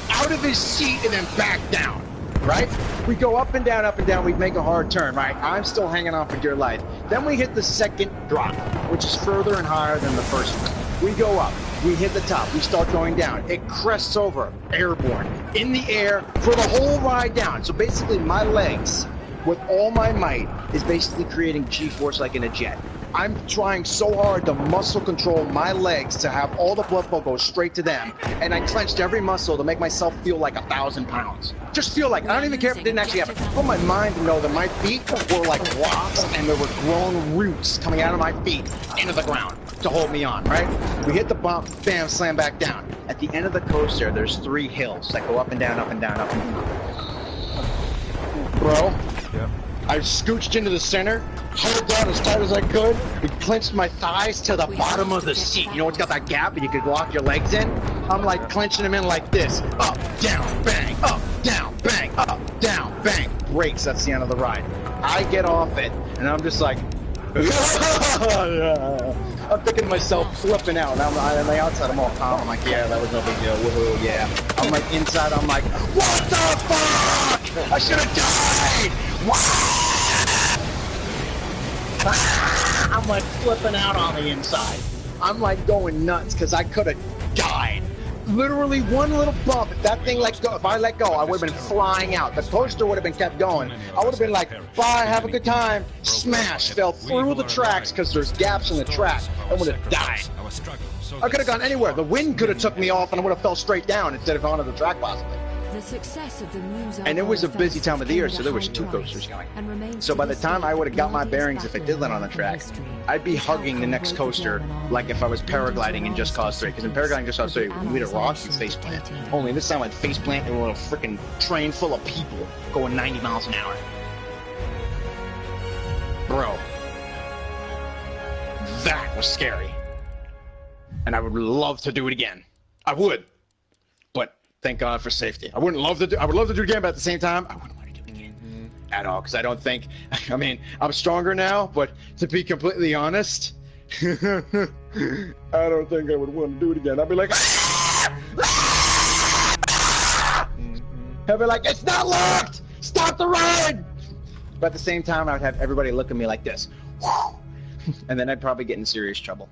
out of his seat and then back down, right? We go up and down, we make a hard turn, right? I'm still hanging on for dear life. Then we hit the second drop, which is further and higher than the first one. We go up. We hit the top. We start going down. It crests over, airborne, in the air for the whole ride down. So basically my legs, with all my might, is basically creating G-force like in a jet. I'm trying so hard to muscle control my legs to have all the blood flow go straight to them. And I clenched every muscle to make myself feel like 1,000 pounds. Just feel like, I don't even care if it didn't actually happen. I want my mind to know that my feet were like rocks and there were grown roots coming out of my feet into the ground to hold me on, right? We hit the bump, bam, slam back down. At the end of the coaster, there's 3 hills that go up and down, up and down, up and down. Bro, yeah. I scooched into the center, held down as tight as I could, and clenched my thighs to the bottom of the seat. You know, it's got that gap and you could lock your legs in? I'm like clenching them in like this. Up, down, bang, up, down, bang, up, down, bang. Brakes, that's the end of the ride. I get off it, and I'm just like, I'm thinking to myself, flipping out. And on the outside, I'm all calm. I'm like, yeah, that was no big deal. Woohoo, yeah. I'm like, inside, I'm like, what the fuck? I should have died! I'm like flipping out on the inside. I'm like going nuts because I could have died. Literally one little bump. If that thing let go, if I let go, I would have been flying out. The coaster would have been kept going. I would have been like, bye, have a good time. Smash, fell through the tracks because there's gaps in the track. I would have died. I could have gone anywhere. The wind could have took me off and I would have fell straight down instead of onto the track possibly. The success of the Musa and it was a busy time of the year, so there was 2 coasters going. So by the time I would have got my bearings, if I did land on the track, I'd be hugging the next coaster like if I was paragliding in Just Cause 3. Because in paragliding in Just Cause 3, when we hit a rock, you faceplant. Only this time I'd faceplant in a little freaking train full of people going 90 miles an hour. Bro. That was scary. And I would love to do it again. I would. Thank God for safety. I would love to do it again, but at the same time, I wouldn't want to do it again at all, because I don't think, I mean, I'm stronger now, but to be completely honest, I don't think I would want to do it again. I'd be like, I'd be like, it's not locked! Stop the ride! But at the same time, I would have everybody look at me like this. And then I'd probably get in serious trouble.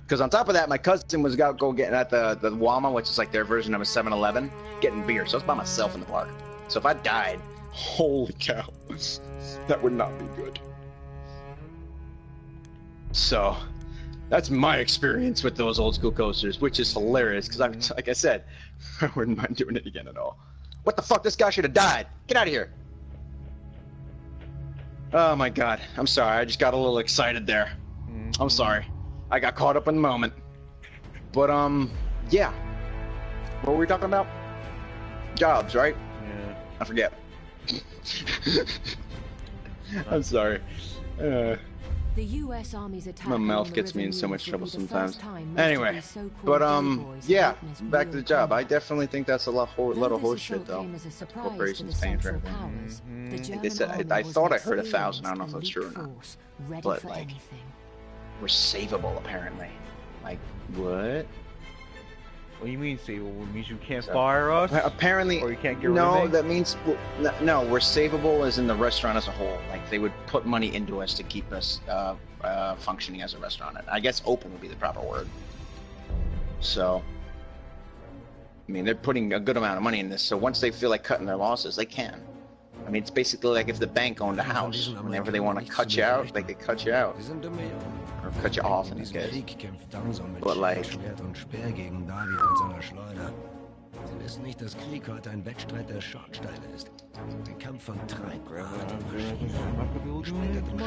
Because on top of that, my cousin was go getting at the Walmart, which is like their version of a 7-Eleven, getting beer. So I was by myself in the park. So if I died, holy cow, that would not be good. So that's my experience with those old school coasters, which is hilarious. Because like I said, I wouldn't mind doing it again at all. What the fuck? This guy should have died. Get out of here. Oh my God. I'm sorry. I just got a little excited there. I'm sorry. I got caught up in the moment. But, yeah. What were we talking about? Jobs, right? Yeah. I forget. I'm sorry. The U.S. Army's attack My mouth along the gets me in river so much Meuse will trouble be the sometimes. first time most of Anyway, these so-called but Billy Boys yeah, have witnessed back to the real job. I combat. definitely think that's a lot Though of this horse shit, assault though. came as a surprise Corporations to the paying for Central everything. Powers, the Like German they said, army I was thought an I heard 1,000. I don't know if experienced that's true or not. elite force, ready But, for like, anything. We're savable, apparently. Like, what? What do you mean, savable? It means you can't So- fire us? Apparently, Or you can't get rid no, of me? that means no. We're savable as in the restaurant as a whole. Like they would put money into us to keep us functioning as a restaurant. I guess open would be the proper word. So, I mean, they're putting a good amount of money in this. So once they feel like cutting their losses, they can. I mean, it's basically like if the bank owned a house. Whenever they want to cut you out, they could cut you out. Or cut you off in this case. But like, Sie wissen nicht, dass Krieg heute ein Wettstreit der Schornsteine ist. Ein Kampf von Treibrad und Verschwendung,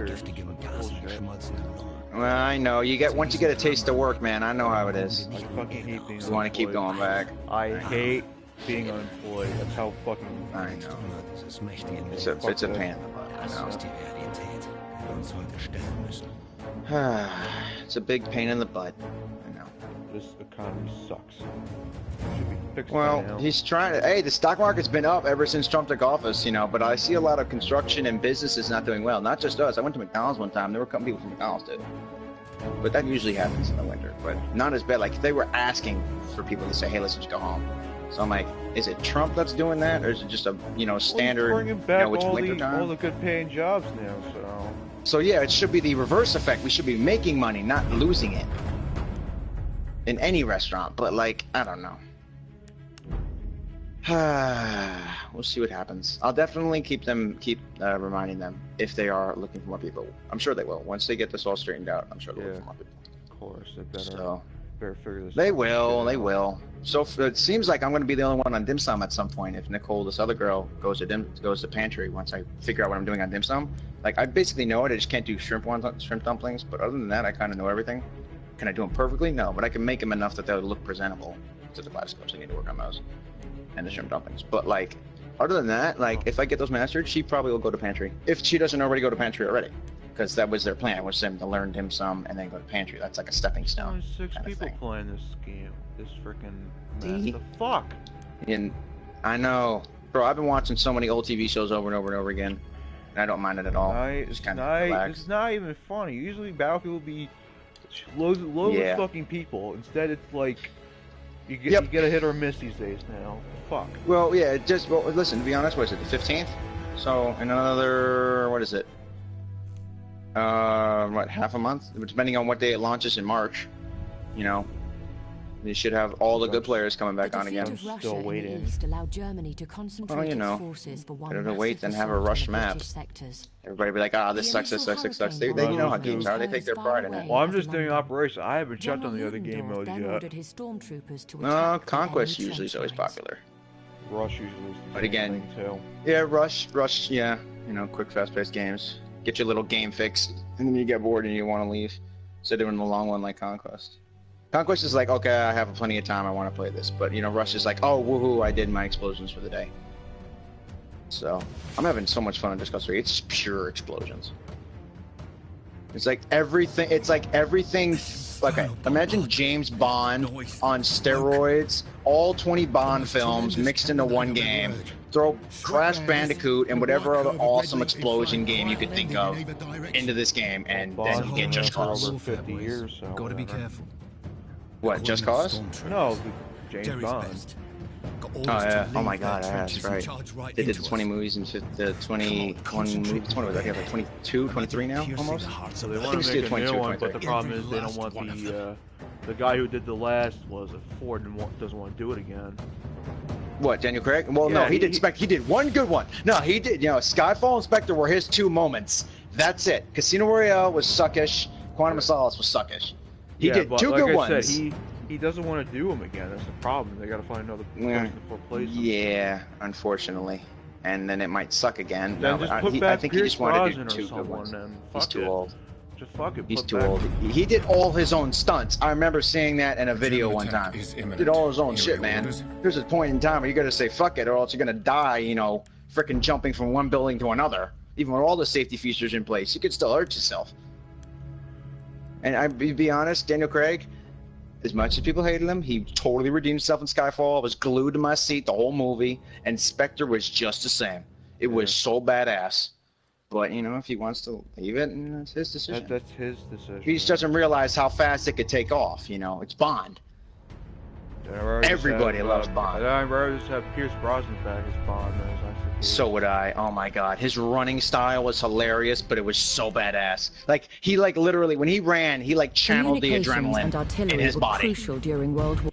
giftigem Gas und geschmolzenen Lungen. well, I know you get once you get a taste of work, man. I know how it is. I fucking hate being You want to keep unemployed. going back. I hate being unemployed. That's how fucking... I know. Dieses mächtige It's Mittel, a pain in the butt. das I ist die Realität, der wir uns heute stellen müssen. know. It's a big pain in the butt. I know. This economy sucks. Should be fixed by Well, now. he's trying to. Hey, the stock market's been up ever since Trump took office, you know. But I see a lot of construction and businesses not doing well. Not just us. I went to McDonald's one time. There were a couple people from McDonald's did. But that usually happens in the winter. But not as bad. Like they were asking for people to say, "Hey, let's just go home." So I'm like, is it Trump that's doing that, or is it just a standard? Well, he's bringing back it's all winter the time? all the good paying jobs now. So So yeah, it should be the reverse effect. We should be making money, not losing it. In any restaurant, but like, I don't know. We'll see what happens. I'll definitely keep reminding them if they are looking for more people. I'm sure they will. Once they get this all straightened out, I'm sure they'll look Yeah. for more people. of course they better So figure this. they fucking will, shit they out. will. So it seems like I'm going to be the only one on dim sum at some point. If Nicole, this other girl, goes to pantry once I figure out what I'm doing on dim sum. Like I basically know it. I just can't do shrimp dumplings. But other than that, I kind of know everything. Can I do them perfectly? No, but I can make them enough that they'll look presentable to the bioscopes. I need to work on those and the shrimp dumplings. But like, other than that, like if I get those mastered, she probably will go to pantry. If she doesn't already go to pantry already, because that was their plan, was them to learn dim sum and then go to pantry. That's like a stepping stone. Only 6 kinda people thing. playing this game. This freaking See? mess. The fuck? And I know, bro. I've been watching so many old TV shows over and over and over again, and I don't mind it at all. Just kind of relax. It's not even funny. Usually Battlefield will be loads Yeah. of fucking people. Instead, it's like you Yep. get a hit or miss these days now. Fuck. Well, yeah. Listen. To be honest, what is it? The 15th. So in another, what is it? Half a month? Depending on what day it launches in March. You know, they should have all the good players coming back The on defeat again. of Still Russia in the waiting. east allowed Germany to concentrate you know, its forces for one better to massive wait than have a assault on rushed the map. British sectors. Everybody be like, ah, this The sucks, this initial sucks, this sucks. hurricane They you know how bomb games are. They take their pride in it. Well, I'm just doing London. Operation. I haven't checked General on the other game Ludendorff modes then yet. ordered his stormtroopers to No, attack the Conquest enemy usually is always trench lines. popular. Rush usually is the But same again, thing, too. Yeah, Rush, yeah. You know, quick, fast-paced games. Get your little game fix, and then you get bored and you want to leave. Instead of doing the long one like Conquest. Conquest is like, okay, I have plenty of time, I want to play this. But, you know, Rush is like, oh, woohoo, I did my explosions for the day. So, I'm having so much fun on Just Cause 3. It's just pure explosions. It's like everything, okay, imagine James Bond on steroids, all 20 Bond films mixed into one game. Throw Crash Bandicoot and whatever other awesome explosion game you could think of into this game, and then you get Just Cause. Over 50 years, so Gotta be whatever. careful. What, Just Cause? No, James Bond. Oh yeah. Oh my God, yeah, that's right. They did the 20 movies and the 21 movies. 20 was that? Yeah, like 22, 23 now, almost. So they I want think to it's make a 22 new or one, but the 23. problem is they don't want the guy who did the last was a Ford and doesn't want to do it again. What, Daniel Craig? Well, no, Yeah, he did. He did one good one. No, he did. You know, Skyfall and Spectre were his two moments. That's it. Casino Royale was suckish. Quantum of Solace was suckish. He Yeah, did but two like good I ones. Said, he doesn't want to do them again. That's the problem. They got to find another Yeah. person to replace him. Yeah, unfortunately. And then it might suck again. Then No, just but put I back think he Pierce just wanted to do Brosnan or two good someone, ones. and He's fuck too it. old. Just fucking He's put too back. old. He did all his own stunts. I remember seeing that in a video German one attack time. is He imminent. did all his own Here shit, are man. orders. There's a point in time where you gotta say fuck it, or else you're gonna die, you know, freaking jumping from one building to another. Even with all the safety features in place, you could still hurt yourself. And I'd be honest, Daniel Craig, as much as people hated him, he totally redeemed himself in Skyfall. I was glued to my seat the whole movie, and Spectre was just the same. It was so badass. But, you know, if he wants to leave it, it's his decision. That's his decision. He just doesn't realize how fast it could take off, you know? It's Bond. Everybody loves Bond. I'd rather just have Pierce Brosnan back as Bond than as Isaac Hayes. So would I. Oh my god. His running style was hilarious, but it was so badass. Like, he like literally, when he ran, he like channeled the Communications and adrenaline in artillery his were body. crucial during World War.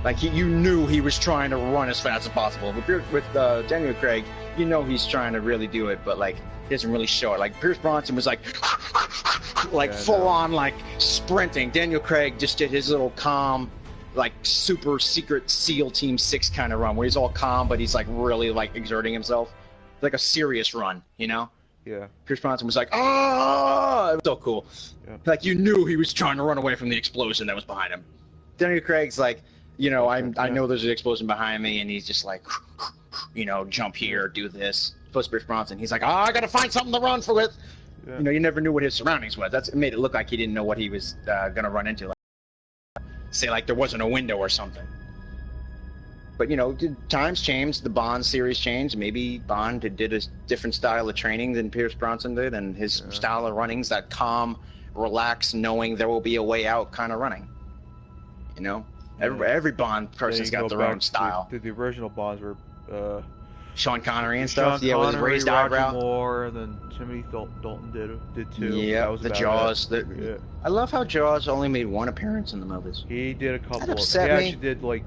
Like, you knew he was trying to run as fast as possible. With Daniel Craig, you know he's trying to really do it, but like, he doesn't really show it. Like, Pierce Bronson was like full on like sprinting. Daniel Craig just did his little calm, like super secret SEAL Team 6 kind of run where he's all calm, but he's like really like exerting himself. Like a serious run, you know? Yeah. Pierce Bronson was like, oh, it was so cool. Yeah. Like, you knew he was trying to run away from the explosion that was behind him. Daniel Craig's like, you know, I know there's an explosion behind me, and he's just like, you know, jump here, do this. Plus Pierce Bronson, he's like, oh, I gotta find something to run for with. Yeah. You know, you never knew what his surroundings was. It made it look like he didn't know what he was gonna run into. Like, say like there wasn't a window or something. But you know, times changed. The Bond series changed. Maybe Bond did a different style of training than Pierce Bronson did, and his style of running's that calm, relaxed, knowing there will be a way out kind of running. You know, every Bond person's got their own style. The original Bonds were Sean Connery and Sean stuff. Yeah, with his Connery, raised Roger eyebrow. Moore, then Timothy Dalton did too. Yeah, That was the about Jaws. it. Yeah. I love how Jaws only made one appearance in the movies. He did a couple. That He upset me. actually did like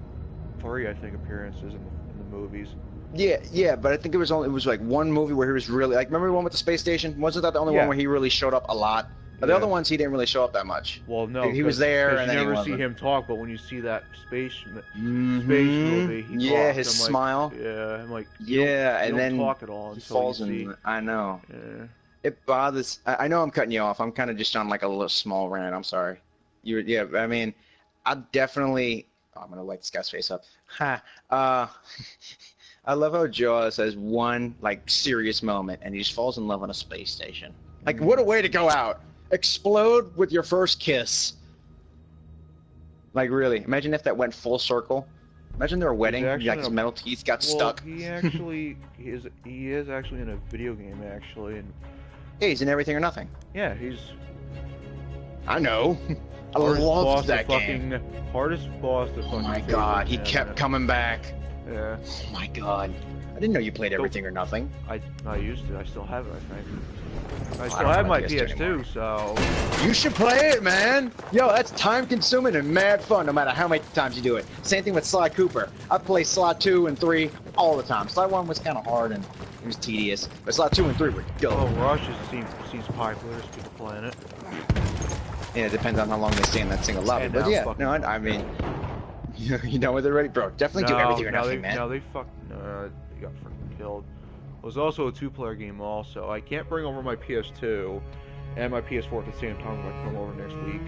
3, I think, appearances in the movies. Yeah, but I think it was like one movie where he was really like. Remember the one with the space station? Wasn't that the only one where he really showed up a lot? But the other ones he didn't really show up that much. Well, no, he was there, and then you he never wasn't. see him talk. But when you see that space movie, he yeah, talks. his I'm like, smile. Yeah, I'm like, Yeah, and you then don't talk at all he until falls you see. in. I know. Yeah. It bothers. I know I'm cutting you off. I'm kind of just on like a little small rant. I'm sorry. Yeah. I mean, I definitely. Oh, I'm gonna light this guy's face up. Ha. I love how Jaws has one like serious moment, and he just falls in love on a space station. Like, what a way to go out! Explode with your first kiss. Like, really? Imagine if that went full circle. Imagine their wedding. Like his metal teeth got stuck. He actually he is actually in a video game actually, and Yeah, he's in Everything or Nothing. yeah, he's. I know. I hardest boss love to that game. Hardest boss to Oh fucking. my face god, in he that, kept man. coming back. Yeah, Oh my god. I didn't know you played Everything or Nothing. I used to. I still have it. I think. I I still don't have my have a PS2 anymore. PS2, so. You should play it, man! Yo, that's time consuming and mad fun no matter how many times you do it. Same thing with Sly Cooper. I play Sly 2 and 3 all the time. Sly 1 was kind of hard and it was tedious, but Sly 2 and 3 were dope. Oh, Rush seems popular. There's people playing it. Yeah, it depends on how long they stay in that single lobby. And But now yeah, fucking- no, I mean, you know what they're ready, bro. Definitely do Everything or Nothing, man. No, they got freaking killed. It was also a 2-player game also. I can't bring over my PS2 and my PS4 at the same time if I come over next week.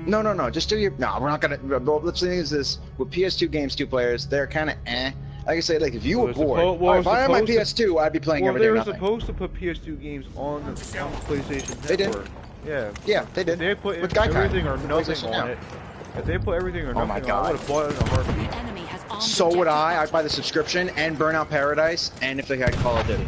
No, just do your. No, we're not gonna. Well, the thing is this: with PS2 games, 2 players, they're kind of eh. Like I say, like if you were bored, if I had my PS2, I'd be playing Well, Everything they or were Nothing. supposed to put PS2 games on the PlayStation Network. They did. Yeah. Yeah, they did. If they put With Gaikai, everything or with nothing PlayStation on Now. it, if they put everything or Oh nothing my on it, I God. would have bought it in a heartbeat. The enemy has armed So would objective I. I'd Butter. buy the subscription and Burnout Paradise, and if they had Call of Duty.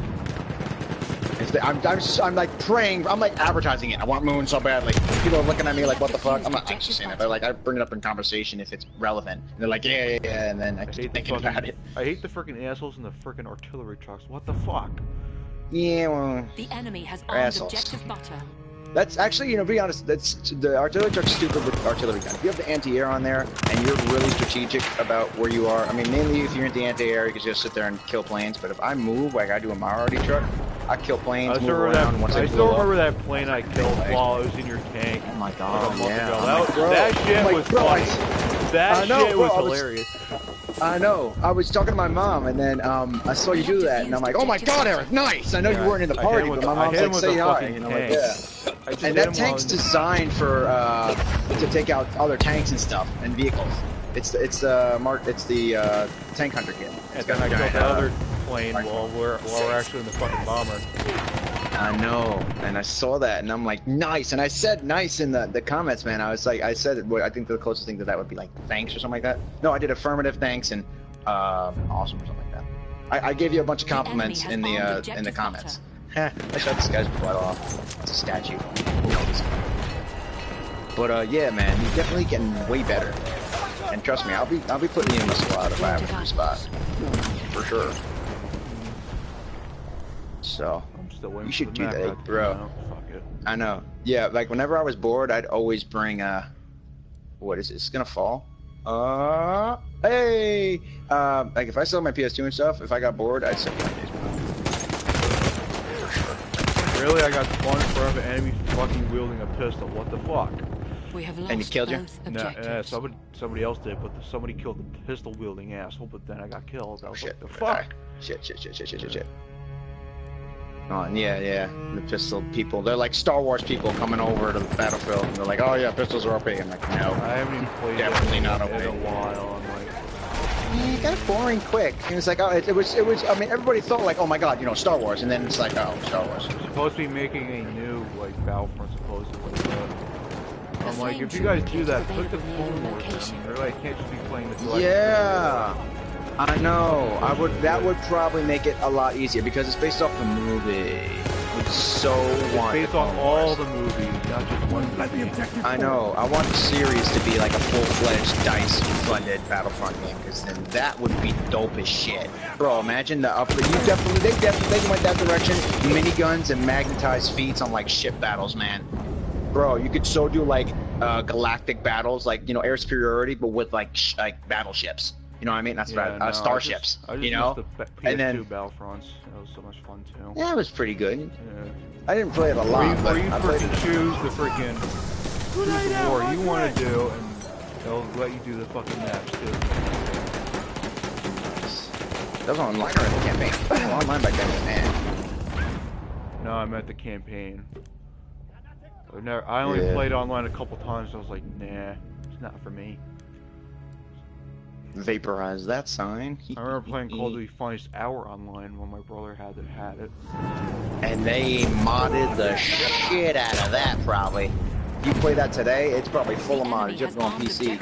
I'm like praying. I'm like advertising it. I want Moon so badly. People are looking at me like, "What the fuck?" I'm not actually saying it, but like I bring it up in conversation if it's relevant. And they're like, "Yeah," and then I keep thinking about it. I hate the freaking assholes in the freaking artillery trucks. What the fuck? Yeah, well, The enemy has They're armed assholes. objective Butter. that's actually, to be honest, that's the artillery truck's stupid with artillery gun. If you have the anti-air on there and you're really strategic about where you are, I mean, mainly if you're in the anti-air, you can just sit there and kill planes. But if I move like I do a Maserati truck, I kill planes, move around once I they still blow up. remember that plane I killed while I was in your tank. Oh my like god, a month yeah. ago. I'm That, like, bro, that shit I'm like, was bro, funny. That I know, shit bro, was I was- hilarious. I know. I was talking to my mom, and then I saw you do that, and I'm like, "Oh my god, Eric, nice!" I know you weren't in the I party, hit him but with my the- I mom's hit him like, with "Say the hi," fucking and I'm like, tank. "Yeah." And that tank's designed for to take out other tanks and stuff and vehicles. It's the tank hunter kit. And then I killed the other plane while we're actually in the fucking bomber. I know, and I saw that, and I'm like, nice. And I said nice in the comments, man. I was like, I said, I think the closest thing to that would be like thanks or something like that. No, I did affirmative thanks and awesome or something like that. I gave you a bunch of compliments in the comments. I shot this guy's butt off. It's a statue. But yeah, man, you're definitely getting way better. And trust me, I'll be putting you in the squad if I have a free spot, for sure. So you should do that, bro. Fuck it. I know. Yeah, like whenever I was bored, I'd always bring what is it? It's gonna fall. Hey, like if I sell my PS2 and stuff, if I got bored, I'd sell my PS1. Really, I got spun in front of an enemy fucking wielding a pistol. What the fuck? We have lost And he killed you? both Yeah, objectives. somebody else did, but somebody killed the pistol wielding asshole. But then I got killed. I was Shit. like, the fuck? Shit. Oh, and yeah, the pistol people. They're like Star Wars people coming over to the battlefield, and they're like, oh yeah, pistols are OP. I'm like, no. I haven't even played Definitely it not in OP. a while. I'm like, Yeah, it got boring quick. And it's like, oh, it was. I mean, everybody thought like, oh my god, Star Wars, and then it's like, oh, Star Wars. they're supposed to be making a new like Battlefront supposedly. But I'm like, if you guys do that, put the Clone Wars in. Or like, can't just be playing the. Yeah, I know. That would probably make it a lot easier because it's based off the movie. I so want based on all the movies, not just one movie. I know. I want the series to be like a full-fledged DICE-funded Battlefront game, because then that would be dope as shit. Bro, imagine the upgrade. They definitely went that direction. Miniguns and magnetized feats on like ship battles, man. Bro, you could so do like galactic battles, like air superiority, but with like battleships. You know what I mean? That's right. Starships. I just you know? missed the PS2 And then Battlefronts. That was so much fun too. yeah, it was pretty good. Yeah. I didn't play it a lot, Or but you I played freaking it. choose the war you want to do, and they'll let you do the fucking maps too. That was online or in the campaign? Online back then, man. No, I meant the campaign. I only played online a couple times. I was like, nah, it's not for me. Vaporize that sign. I remember playing Call of Duty Finest Hour online when my brother had it. And they modded the shit out of that, probably. If you play that today, it's probably full of mods. You have to go on PC.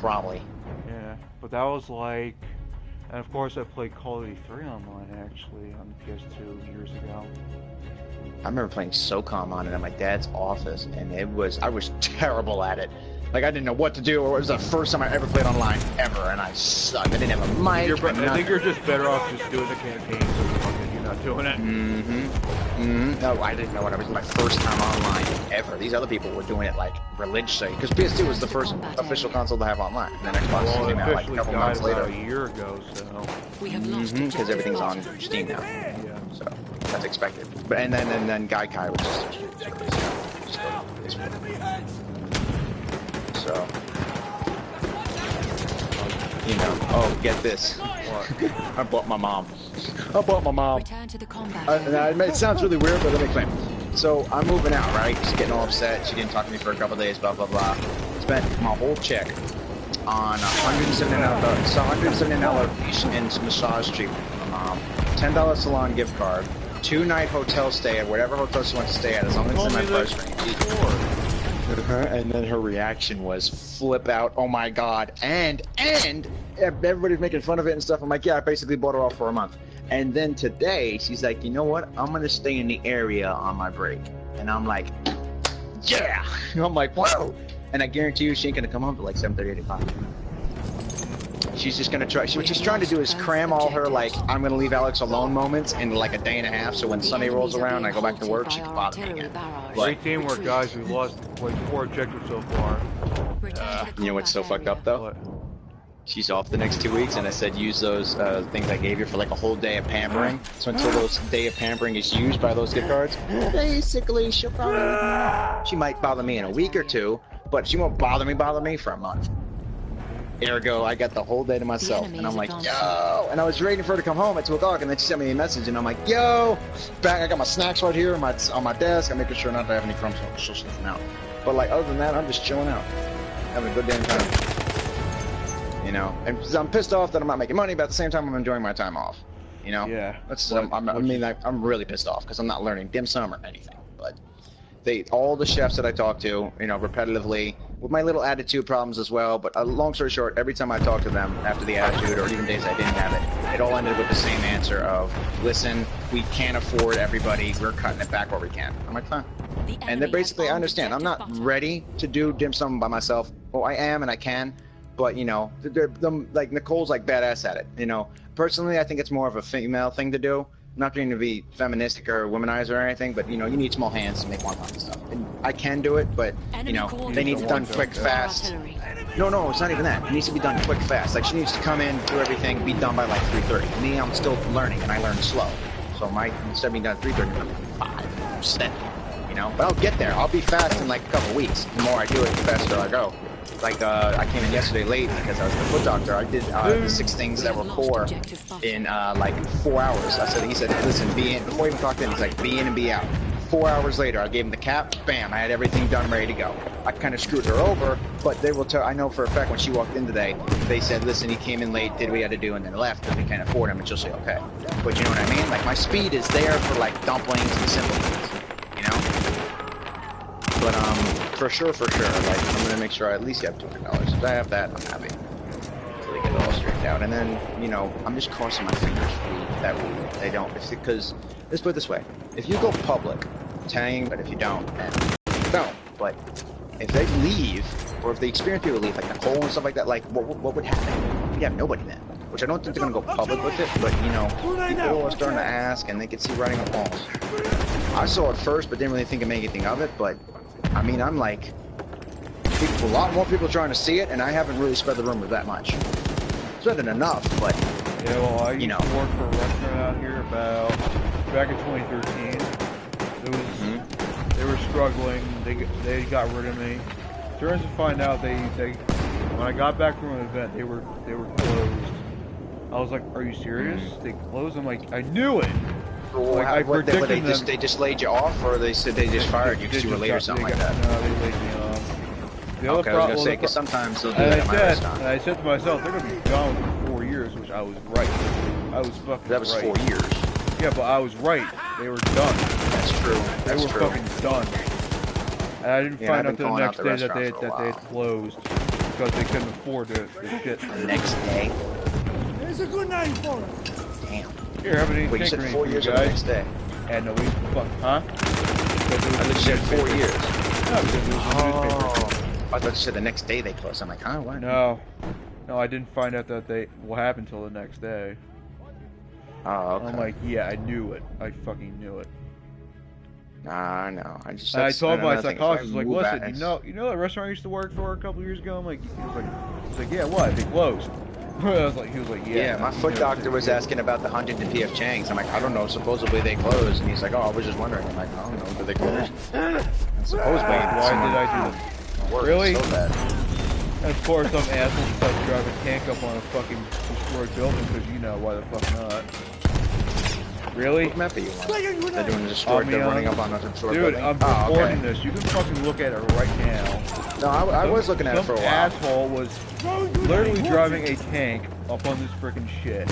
Probably. Yeah, but that was like... And of course I played Call of Duty 3 online, actually, on PS2 years ago. I remember playing SOCOM on it at my dad's office, and I was terrible at it. Like, I didn't know what to do, or it was the first time I ever played online, ever, and I sucked. I didn't have a mic. I think you're just better off just doing the campaign, so you're not doing it. No, I didn't know it. It was my first time online, ever. These other people were doing it, like, religiously. Because PS2 was the first official console to have online. And then Xbox came out, like, a couple months later. A year ago, so... We have lost Because everything's on Steam now. Yeah. So, that's expected. But, and then Gaikai was just So, oh, get this. I bought my mom. Return to the combat. It sounds really weird, but let me explain. So, I'm moving out, right? She's getting all upset. She didn't talk to me for a couple days, blah, blah, blah. Spent my whole check on $179 in massage treatment for my mom, $10 salon gift card, 2-night hotel stay at whatever hotel she wants to stay at, as long as it's in my price range. And then her reaction was flip out, oh my god, and everybody's making fun of it and stuff. I'm like, yeah, I basically bought her off for a month. And then today, she's like, you know what, I'm gonna stay in the area on my break. And I'm like, yeah! I'm like, whoa! And I guarantee you she ain't gonna come home till like 7:30, 8 o'clock. She's just gonna try, what she's trying to do is cram all her, like, I'm gonna leave Alex alone moments in like a day and a half, so when Sunday rolls around and I go back to work, she can bother me again. Great teamwork, guys. We've lost like 4 objectives so far. You know what's so fucked up though? What? She's off the next 2 weeks, and I said use those things I gave you for like a whole day of pampering. So until those day of pampering is used by those gift cards, basically she might bother me in a week or two, but she won't bother me for a month. Ergo, I got the whole day to myself, and I'm like, yo, and I was waiting for her to come home at 2 o'clock, and then she sent me a message, and I'm like, yo, back. I got my snacks right here on my desk. I'm making sure not to have any crumbs, so she'll sniff them out. But like, other than that, I'm just chilling out, having a good damn time. You know, and I'm pissed off that I'm not making money, but at the same time, I'm enjoying my time off. You know, Yeah. I'm really pissed off because I'm not learning dim sum or anything. But all the chefs that I talk to, you know, repetitively, with my little attitude problems as well. But long story short, every time I talk to them after the attitude, or even days I didn't have it all ended with the same answer of, listen, we can't afford everybody. We're cutting it back where we can. I'm like, fine. And then basically, I understand. I'm not ready to do dim sum by myself. Well, I am and I can. But, you know, like Nicole's like badass at it, you know. Personally, I think it's more of a female thing to do. I'm not going to be feministic or womanizer or anything, but, you know, you need small hands to make one kind of stuff. And I can do it, but, you know, they need it done quick, fast. No, it's not even that. It needs to be done quick, fast. Like, she needs to come in, do everything, be done by like 3:30. Me, I'm still learning, and I learn slow. So instead of being done at 3:30, I'm at 5%. You know, but I'll get there. I'll be fast in like a couple weeks. The more I do it, the faster I go. Like, I came in yesterday late because I was the foot doctor. I did the 6 things that were core in like 4 hours. He said, listen, be in, before I even talked in, he's like, be in and be out. 4 hours later, I gave him the cap, bam, I had everything done, ready to go. I kind of screwed her over, but they will tell, I know for a fact when she walked in today, they said, listen, he came in late, did what he had to do, and then left because we can't afford him, and she'll say, okay. But you know what I mean? Like, my speed is there for like dumplings and simple things, you know? But for sure, like, I'm gonna make sure I at least have $200. If I have that, I'm happy. Until they get it all straightened out. And then, you know, I'm just crossing my fingers that they don't. Because, let's put it this way. If you go public, telling, but if you don't, then you don't. But if they leave, or if they experience people leave, like Nicole and stuff like that, like, what would happen? We'd have nobody then. Which I don't think they're gonna go public with it, but, you know, people are starting to ask, and they can see writing on walls. I saw it first, but didn't really think of anything of it, but I mean, I'm like, a lot more people trying to see it, and I haven't really spread the rumor that much. Spread it enough, but yeah, well, I you know, used to work for a restaurant out here back in 2013. It was they were struggling. They got rid of me. Turns to find out they when I got back from an event, they were closed. I was like, are you serious? They closed? I'm like, I knew it. Well, like, I predicted they just laid you off, or they said they just fired you because you were late or something like that? No, they laid me off. The other okay, I was gonna say, because sometimes they'll do and that at my restaurant. And I said to myself, they're gonna be gone for 4 years, which I was right. I was fucking right. That was 4 years. Yeah, but I was right. They were done. That's true. They were fucking done. And I didn't find out the next day that they had closed because they couldn't afford the shit. The next day. There's a good night for us. Damn. Here, have any Wait, you said 4 years or the next day? And no, we fuck, huh? I thought you said 4 years. No, because it was a newspaper. I thought you said the next day they closed. I'm like, huh? What? No, I didn't find out that what happened till the next day. Oh, okay. I'm like, yeah, I knew it. I fucking knew it. Nah, no. I told my psychologist, like, listen, you know that restaurant I used to work for a couple years ago? I'm like, he's like, yeah, what? They closed. He was like, yeah. Yeah, my foot doctor was asking about the Huntington P.F. Chang's. I'm like, I don't know. Supposedly they closed, and he's like, oh, I was just wondering. I'm like, I don't know. Did they close? And supposedly, why did I do that? Really? So bad. And of course, some asshole decides to drive a tank up on a fucking destroyed building because you know why the fuck not. Really? What map are you on? They're doing a destroyed. They're running up on a destroyed building. Dude, I'm recording this. You can fucking look at it right now. No, I was looking at it for a while. Some asshole was literally driving a tank up on this freaking shit.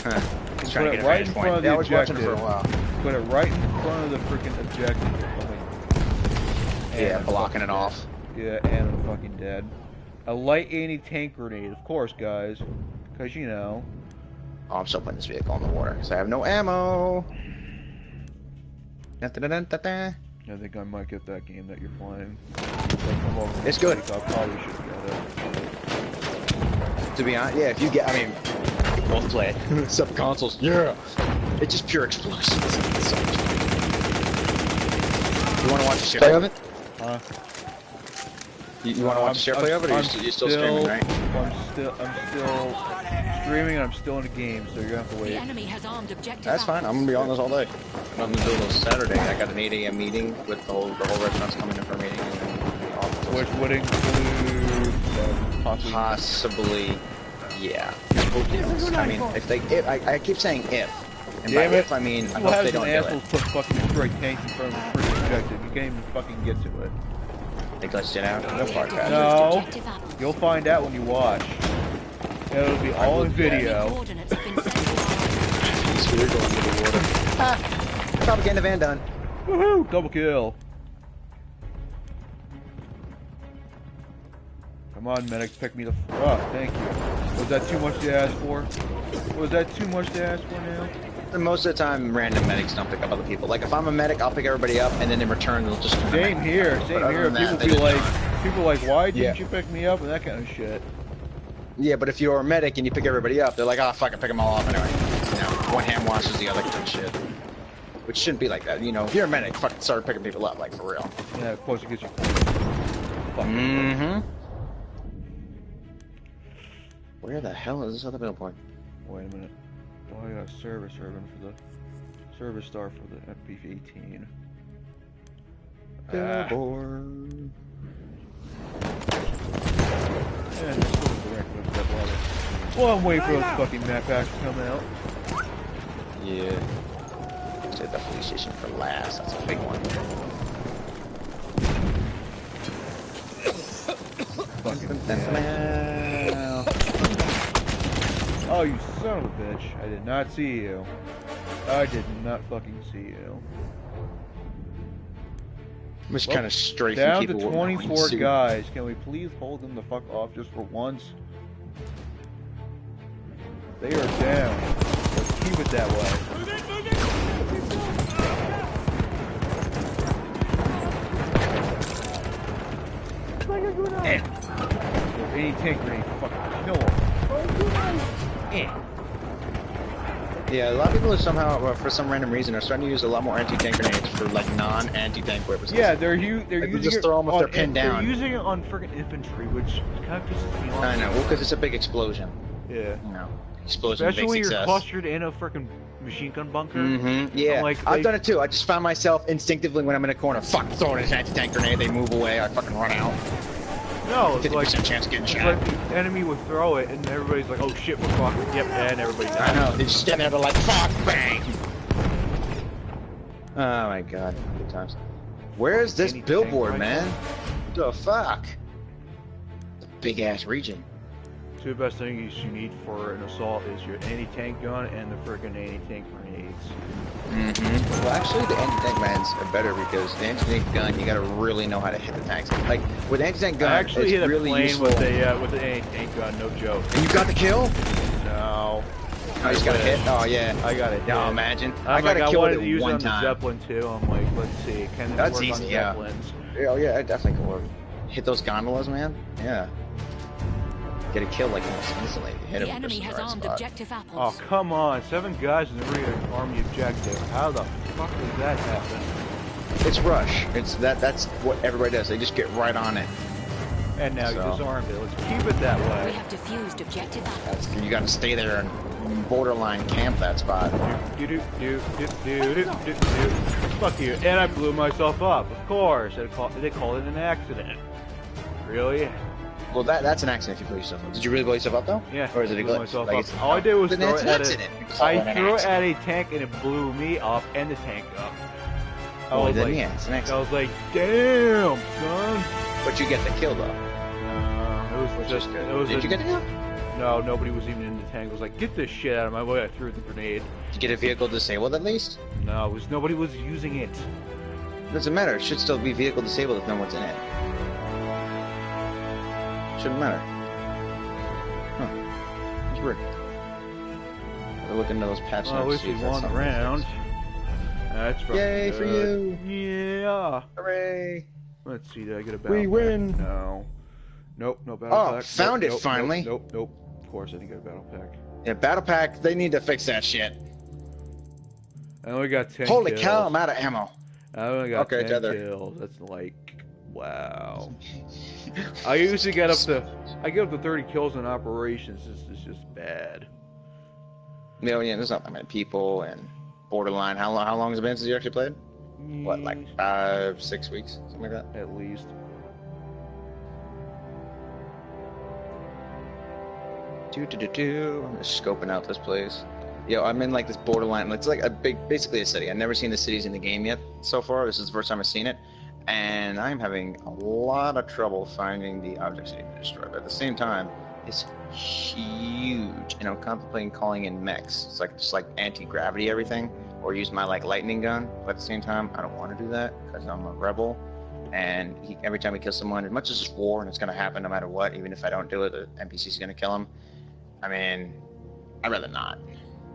Huh. He's trying to get right in front of the I was watching it for a while. Put it right in front of the freaking objective. Yeah, blocking it off. Yeah, and I'm fucking dead. A light anti-tank grenade, of course, guys. Because, you know. Oh, I'm still putting this vehicle in the water because I have no ammo. I think I might get that game that you're playing. It's good. I probably should get it. To be honest, yeah, if you get, I mean, we both play it. Except consoles. Yeah. It's just pure explosions. It's so much fun. You want to watch a share play of it? Huh? You want to watch a share play of it, or you're still streaming, right? I'm still streaming, and I'm still in the game, so you're gonna have to wait. The enemy has armed objective. That's fine. I'm gonna be on this all day. I'm gonna do it on Saturday. I got an 8 a.m. meeting with the whole restaurant's coming in for a meeting. And then which would include Possibly, yeah. Who knows? I mean, I keep saying if. And by Damn it. if, I mean, I hope they don't do assholes it. put fucking destroy tanks in front of the freaking objective. You can't even fucking get to it. They glitched it out. No part past No. You'll find out when you watch. It'll be all in video. Coordinates have been sent to our So we're going to the water. Ah! Propaganda van done. Woohoo! Double kill. Come on, medics, pick me the f up. Thank you. Was that too much to ask for? Was that too much to ask for now? And most of the time, random medics don't pick up other people. Like, if I'm a medic, I'll pick everybody up, and then in return, they'll just... Same here, same But other here. than People that, be like, why didn't Yeah. you pick me up and that kind of shit. Yeah, but if you're a medic and you pick everybody up, they're like, oh, fuck it, pick them all up anyway. You know, one hand washes the other kind of shit. Which shouldn't be like that. You know, if you're a medic, fucking start picking people up, like, for real. Yeah, of course it gets you. Mm-hmm. Where the hell is this other middle point? Wait a minute. Oh, I got a service ribbon for the service star for the FP-18. Billboard. And it's still direct with that water. Well, I'm waiting for those fucking map packs to come out. Yeah. Save the police station for last. That's a big one. Fucking Well, oh, you son of a bitch. I did not see you. I did not fucking see you. I'm just Well, kind of strafing down to people with my 24 wingsuit. guys. Can we please hold them the fuck off just for once? They are down. Let's keep it that way. Any tank grenade, fucking kill them. Yeah, a lot of people are somehow, for some random reason, are starting to use a lot more anti-tank grenades for like non-anti-tank purposes. Yeah, they're Like, using just it throw 'em if on, they're pinned down. They're using it on friggin' infantry, which kind of pisses me off. I know, well, because it's a big explosion. Yeah. You know, explosion, Especially when big you're success. clustered in a frickin' machine gun bunker. Mm-hmm. Yeah, I'm like, I've done it too. I just found myself instinctively when I'm in a corner, fuck, throwing an anti-tank grenade. They move away. I fucking run out. No, it's 50% like chance of getting it's shot. like the enemy would throw it, and everybody's like, "Oh shit, we're fucked." Yep, and everybody dies. I know. They just stand there, they're like, fuck, bang. Oh my god, good times. Where's this Anti-tank billboard, rifle? man? What the fuck? It's a big ass region. Two best things you need for an assault is your anti-tank gun and the friggin' anti-tank grenades. Mm-hmm. Well, actually, the anti-tank guns are better because the anti-tank gun, you gotta really know how to hit the tanks. Like, with the anti-tank gun, I actually it's hit a really plane useful. with an anti-tank gun, no joke. And you got the kill? No. Oh, you just got a hit? Oh, yeah. I got it. No, hit. imagine. I got a I kill wanted with to use it it one on the time. Zeppelin too. I'm like, let's see, can this That's work easy, on yeah. Zeppelins? Oh, yeah, it definitely could work. Hit those gondolas, man? Yeah. Get a kill like almost instantly. Hit The him enemy just in has the right armed spot. objective Oh, apples. come on. 7 guys in the rear army objective. How the fuck does that happen? It's rush. That's what everybody does. They just get right on it. And now So- you disarmed it. Let's keep it that We way. have defused objective apples. You gotta stay there and borderline camp that spot. Fuck you. And I blew myself up. Of course. They call it an accident. Really? Well, that's an accident if you blow yourself up. Did you really blow yourself up though? Yeah. Or is it a blew glitch? myself Like up. it's- All I did was Then throw it's it an at accident. it. You call I it an threw it accident. at a tank and it blew me up and the tank up. I Well, was then like, yeah, it's an I accident. was like, damn, son. But you get the kill though. It was just, good. it was Did you get the kill? No, nobody was even in the tank. It was like, get this shit out of my way. I threw the grenade. Did you get a vehicle disabled at least? No, nobody was using it. Doesn't matter. It should still be vehicle disabled if no one's in it. Shouldn't matter. Huh. It's weird. We're looking into those patch Well, at notes. least we won the round. That's fucking Yay for good. Yeah. Hooray! Let's see, did I get a battle We pack? win. No. Nope, no battle Oh, pack. found Nope, it finally. Nope. Of course I didn't get a battle pack. Yeah, battle pack. They need to fix that shit. I only got 10 Holy kills. cow! I'm out of ammo. I only got Okay, 10 Tether. kills. That's like, wow. I usually get up to 30 kills in operations. This is just bad. Yeah, there's not that many people and borderline. How long has it been since you actually played? What, like 5, 6 weeks, something like that? At least. I'm just scoping out this place. Yo, I'm in like this borderline. It's like a basically a city. I've never seen the cities in the game yet so far. This is the first time I've seen it, and I'm having a lot of trouble finding the objects I need to destroy. But at the same time, it's huge, and I'm contemplating calling in mechs. It's like just like anti-gravity everything, or use my like lightning gun. But at the same time, I don't want to do that because I'm a rebel, and every time we kill someone, as much as it's war and it's gonna happen no matter what, even if I don't do it, the NPC's gonna kill him. I mean, I'd rather not.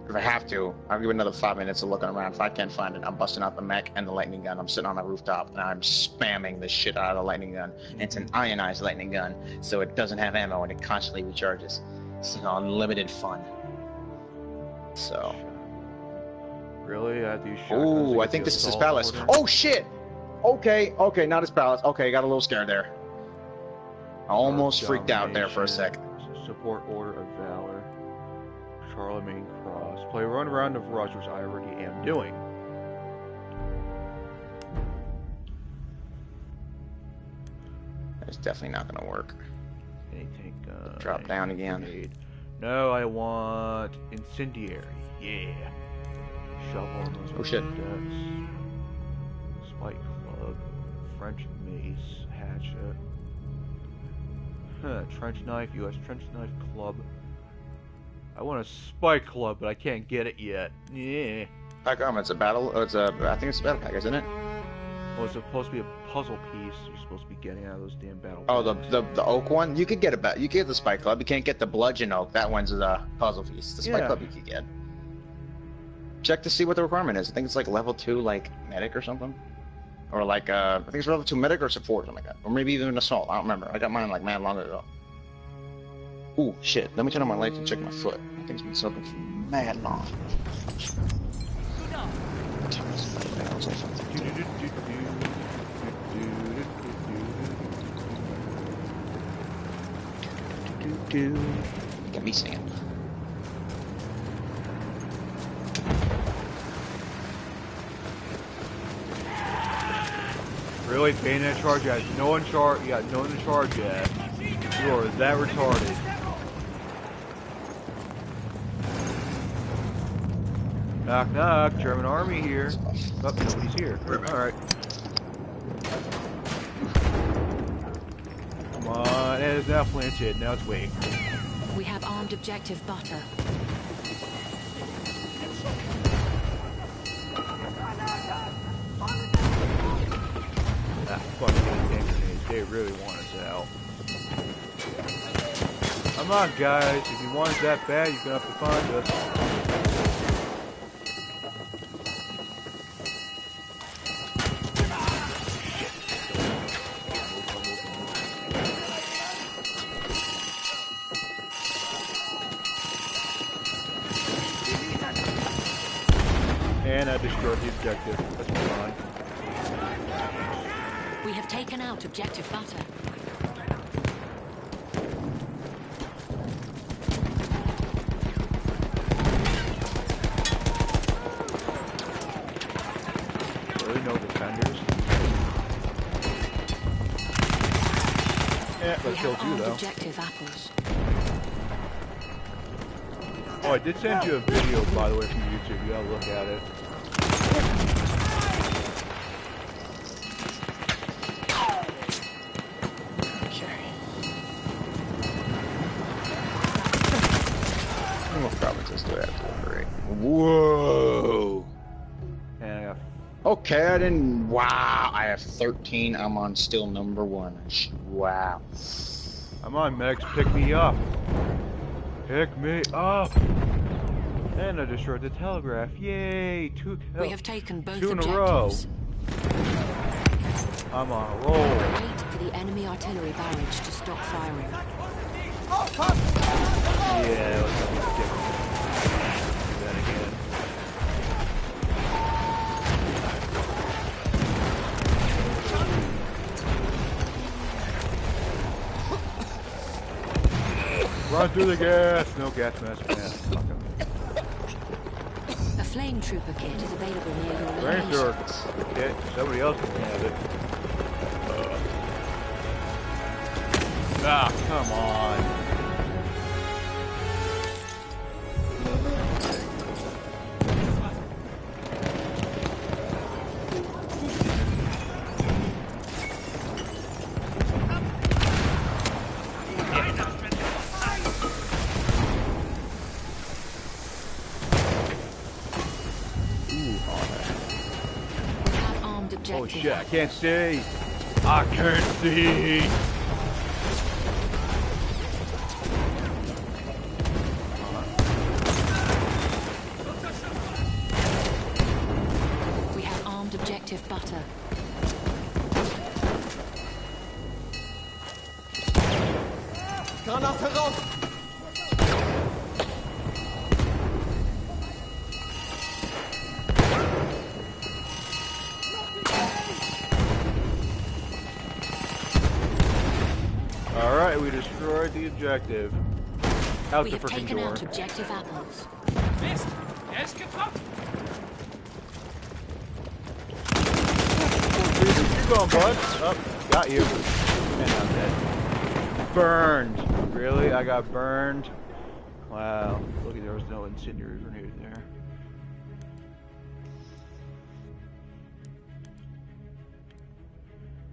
If I have to, I'll give it another 5 minutes of looking around. If I can't find it, I'm busting out the mech and the lightning gun. I'm sitting on a rooftop and I'm spamming the shit out of the lightning gun. And it's an ionized lightning gun, so it doesn't have ammo and it constantly recharges. It's unlimited fun. So. Really? I have to use shotguns to Ooh, get I think the this is his assault palace. order? Oh shit! Okay, not his palace. Okay, got a little scared there. I almost freaked out there for a sec. Support Order of Valor. Charlemagne Cross. Play Run Round of Rush, which I already am doing. It's definitely not gonna work. Anything, Drop down again. grenade. No, I want Incendiary. Yeah. Shovel. Oh, shit. Spike Club. French Mace. Hatchet. Huh, Trench Knife. U.S. Trench Knife Club. I want a Spike Club, but I can't get it yet. Yeah. Pack it's a battle. Oh, I think it's a battle pack, isn't it? Well, it's supposed to be a puzzle piece. You're supposed to be getting out of those damn battle. Oh, packs. the oak one. You could get you get the Spike Club. You can't get the bludgeon oak. That one's the puzzle piece. The Spike Yeah. Club you could get. Check to see what the requirement is. I think it's like level 2, like medic or something, or like I think it's level 2 medic or support, something like that, or maybe even assault. I don't remember. I got mine like mad long ago. Ooh, shit. Let me turn on my lights and check my foot. I think it's been soaking for mad long. Get me singing. Really? Bayonet charge? You got no one charge. You got no one to charge yet. You are that retarded. Knock knock. German army here. Oh, nobody's here. All right. Come on. It is now flinching. Now it's waiting. We have armed objective butter. Ah, fucking damn grenades. They really want us out. Come on, guys. If you want it that bad, you're gonna have to find us. And I destroyed the objective. That's fine. We have taken out objective butter. Really no defenders? Yeah, We that have killed you armed though. objective apples. Oh, I did send you a video, by the way, from YouTube. You gotta look at it. What provinces do I have to liberate? Whoa! And I got Okay, I didn't. Wow, I have 13. I'm on still number 1. Wow. I'm on, Megs. Pick me up. Pick me up. And I destroyed the telegraph. Yay! We have taken both two in a row. objectives. I'm on a roll. Wait for the enemy artillery barrage to stop firing. Yeah, let's be ridiculous. Do that again. Run through the gas! No gas mask, man. Fuck 'em. A flame trooper kit is available near your Ranger, location. okay, somebody else can have it. Ah, come on. Shit, I can't see. I can't see. We have armed objective butter. Granate raus! Alright, we destroyed the objective. Out We the have freaking taken door. out objective apples. Mist! Er ist getroffen! Keep going, bud. Oh, got you. And I'm dead. Burned. Really? I got burned? Wow. Look, there was no incendiary grenade there.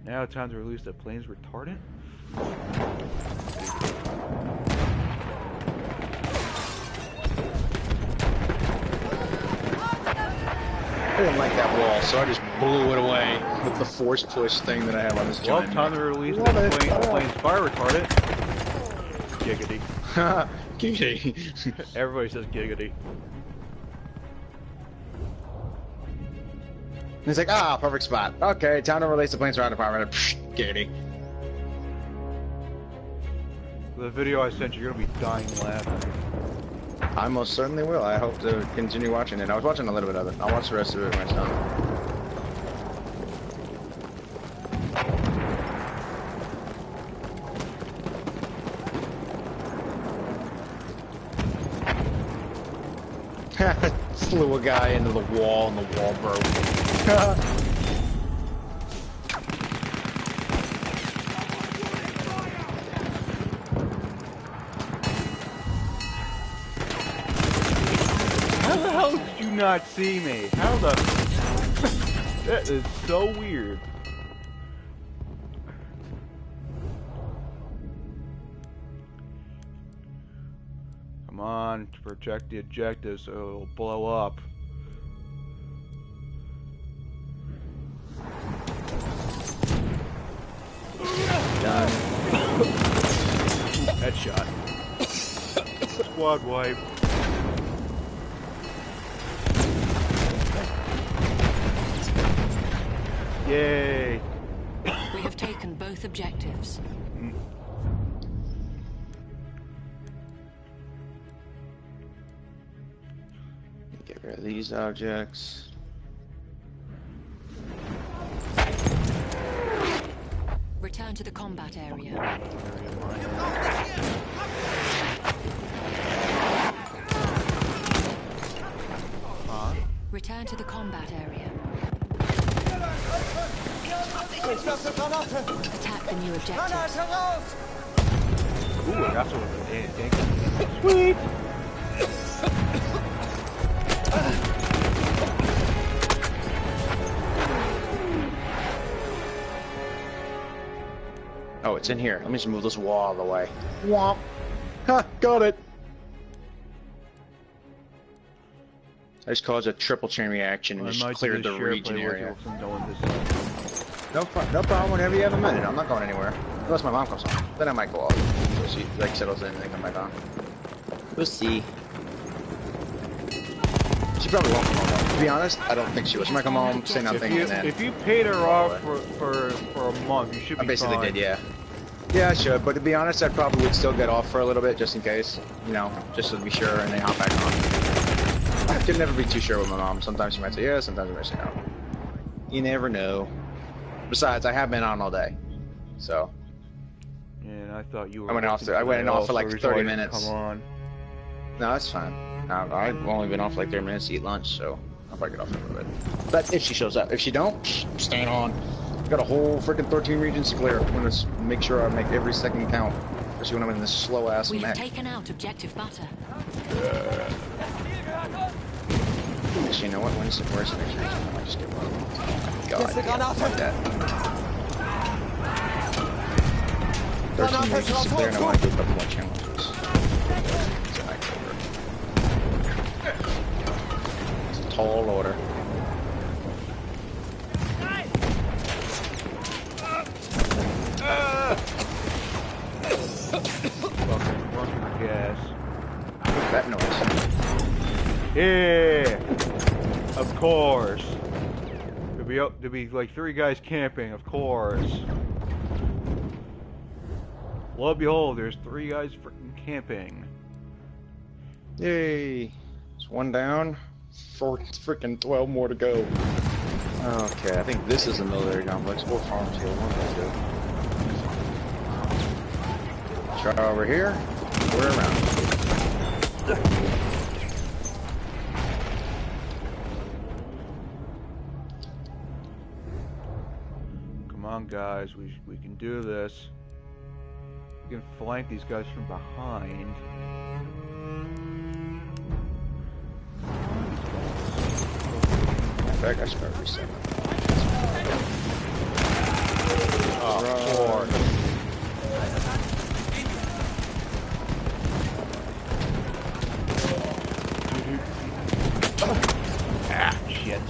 Now time to release the plane's retardant? I didn't like that wall, so I just blew it away with the force push thing that I have on this Well, giant time to mech. release the Love it. plane's fire retardant. Giggity. Giggity. Everybody says giggity. He's like, ah, perfect spot. Okay, time to release the plane's fire department. Psh, giggity. The video I sent you, you're gonna be dying laughing. I most certainly will. I hope to continue watching it. I was watching a little bit of it. I'll watch the rest of it when it's done. Slew a guy into the wall and the wall broke. How the hell did you not see me? How the... That is so weird. Come on, to project the objective so it'll blow up. Done. Headshot. Squad wipe. Yay! We have taken both objectives. Get rid of these objects. Return to the combat area. Return to the combat area. Ich werfe Granate! Attack the new objectives. Granate raus! Ooh, I got some of the tank. Sweet! Oh, it's in here. Let me just move this wall out of the way. Womp. Ha! Got it! I just caused a triple chain reaction and I just might cleared do the share region play with area. you going this side. No problem. Whenever you have a minute. I'm not going anywhere. Unless my mom comes home. Then I might go off. So she like settles in and then come back on. We'll see. She probably won't come home. To be honest, I don't think she will. She might come home, say nothing, and then... If you paid her off for a month, you should be I basically fine. did, yeah. Yeah, I should, but to be honest, I probably would still get off for a little bit, just in case. You know, just to be sure, and then hop back on. I can never be too sure with my mom. Sometimes she might say yes, sometimes she might say no. You never know. Besides, I have been on all day, so... Yeah, and I thought you were... I went off for like 30 minutes. Come on. No, that's fine. I've only been off for like 30 minutes to eat lunch, so I'll probably get off in a little bit. But if she shows up. If she don't, I'm staying on. Got a whole freaking 13 regions to clear. I'm gonna make sure I make every second count. Especially when I'm in this slow-ass We have mech. taken out objective butter. Actually, you know what? When's the worst next region? I might just get one. Oh, God, Jetzt eine yeah, Granate! fuck that. 13 regions to clear, and I want to do a couple more challenges. It's an October. It's a tall order. Yeah, of course. There'll be like 3 guys camping, of course. Lo and behold, there's 3 guys freaking camping. Yay! It's 1 down. 4 freaking 12 more to go. Okay, I think this is a military complex or farm field. One of the 2. Try over here. We're around. Come on, guys, we can do this. We can flank these guys from behind. In fact, I should probably reset. Oh, Lord. Ah, shit.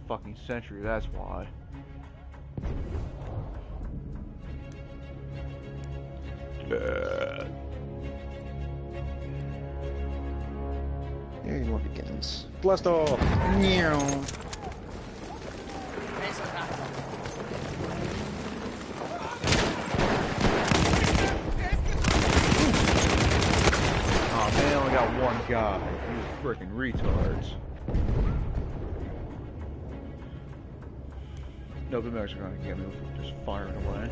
Fucking sentry, that's why. Here you begins. Blast off! Meow! Oh man, I only got 1 guy. You freaking retards. No, the medics are gonna get me if we're just firing away.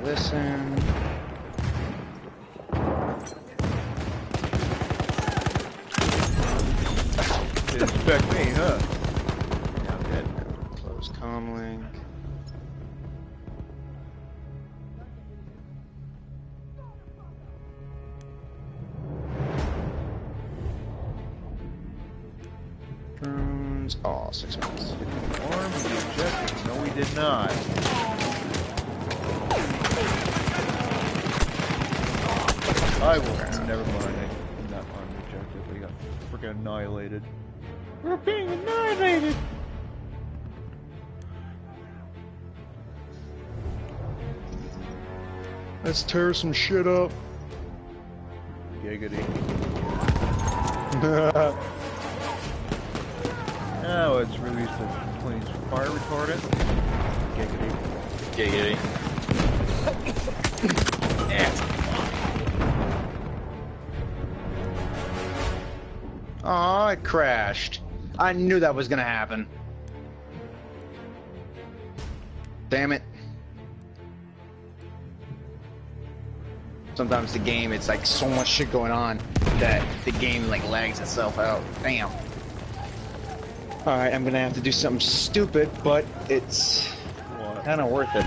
Listen. Didn't expect me, huh? Yeah, I'm dead now. Close comlink. Drones. Oh, 6 minutes. Arm the objective. No, we did not. I will. Never mind. I did not arm the objective. We got freaking annihilated. We're being annihilated! Let's tear some shit up. Giggity. Now it's released the plane's fire retardant. Giggity. Giggity. Aw, it crashed. I knew that was gonna happen. Damn it. Sometimes the game, it's like so much shit going on that the game like lags itself out. Damn. Alright, I'm gonna have to do something stupid, but it's kind of worth it.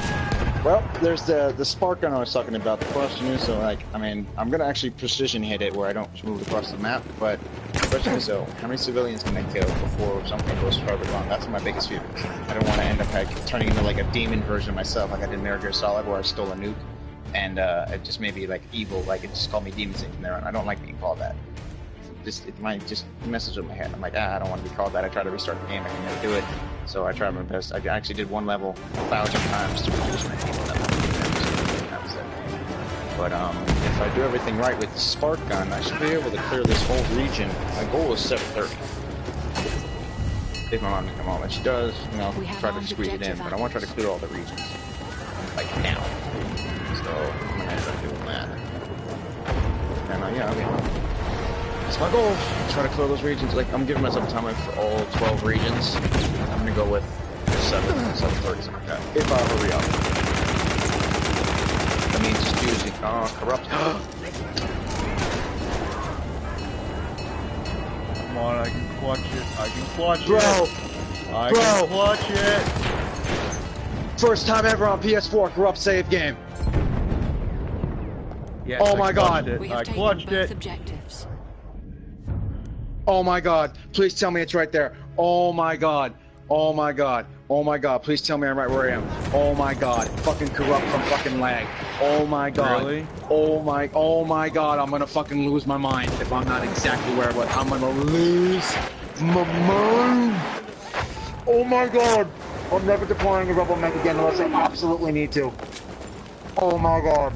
Well, there's the spark gun I was talking about. The question is, so like, I mean, I'm gonna actually precision hit it where I don't move across the map, but the question is, though, how many civilians can I kill before something goes horribly wrong? That's my biggest fear. I don't want to end up like turning into like a demon version of myself, like I did in Metal Gear Solid, where I stole a nuke, and it just made me like evil, like it just called me Demon Satan from there on. I don't like being called that. It might just messes with my head. I'm like, I don't want to be called that. I try to restart the game, I can never do it. So I tried my best. I actually did one level 1,000 times to reduce my people. That was it. But if I do everything right with the spark gun, I should be able to clear this whole region. My goal is 730. if my mom can come home, and she does, you know, We have try to armed squeeze it in, objective but I want to try to clear all the regions, like now. So I'm gonna end up doing that. And yeah, I mean, it's my goal. Try to clear those regions. Like I'm giving myself a timeline for all 12 regions. I'm gonna go with 7:30, something like that. If I hurry up. That means just using corrupt. Come on, I can clutch it. I can clutch Bro! it. I can clutch it. First time ever on PS4 corrupt save game. Yes, Oh I my clutched God. it. We I have taken clutched both it. objectives. Oh my God! Please tell me it's right there. Oh my God! Oh my God! Oh my God! Please tell me I'm right where I am. Oh my God! Fucking corrupt from fucking lag. Oh my God! Really? Oh my God! I'm gonna fucking lose my mind if I'm not exactly where I was. I'm gonna lose my mind. Oh my God! I'm never deploying a rebel mech again unless I absolutely need to. Oh my God!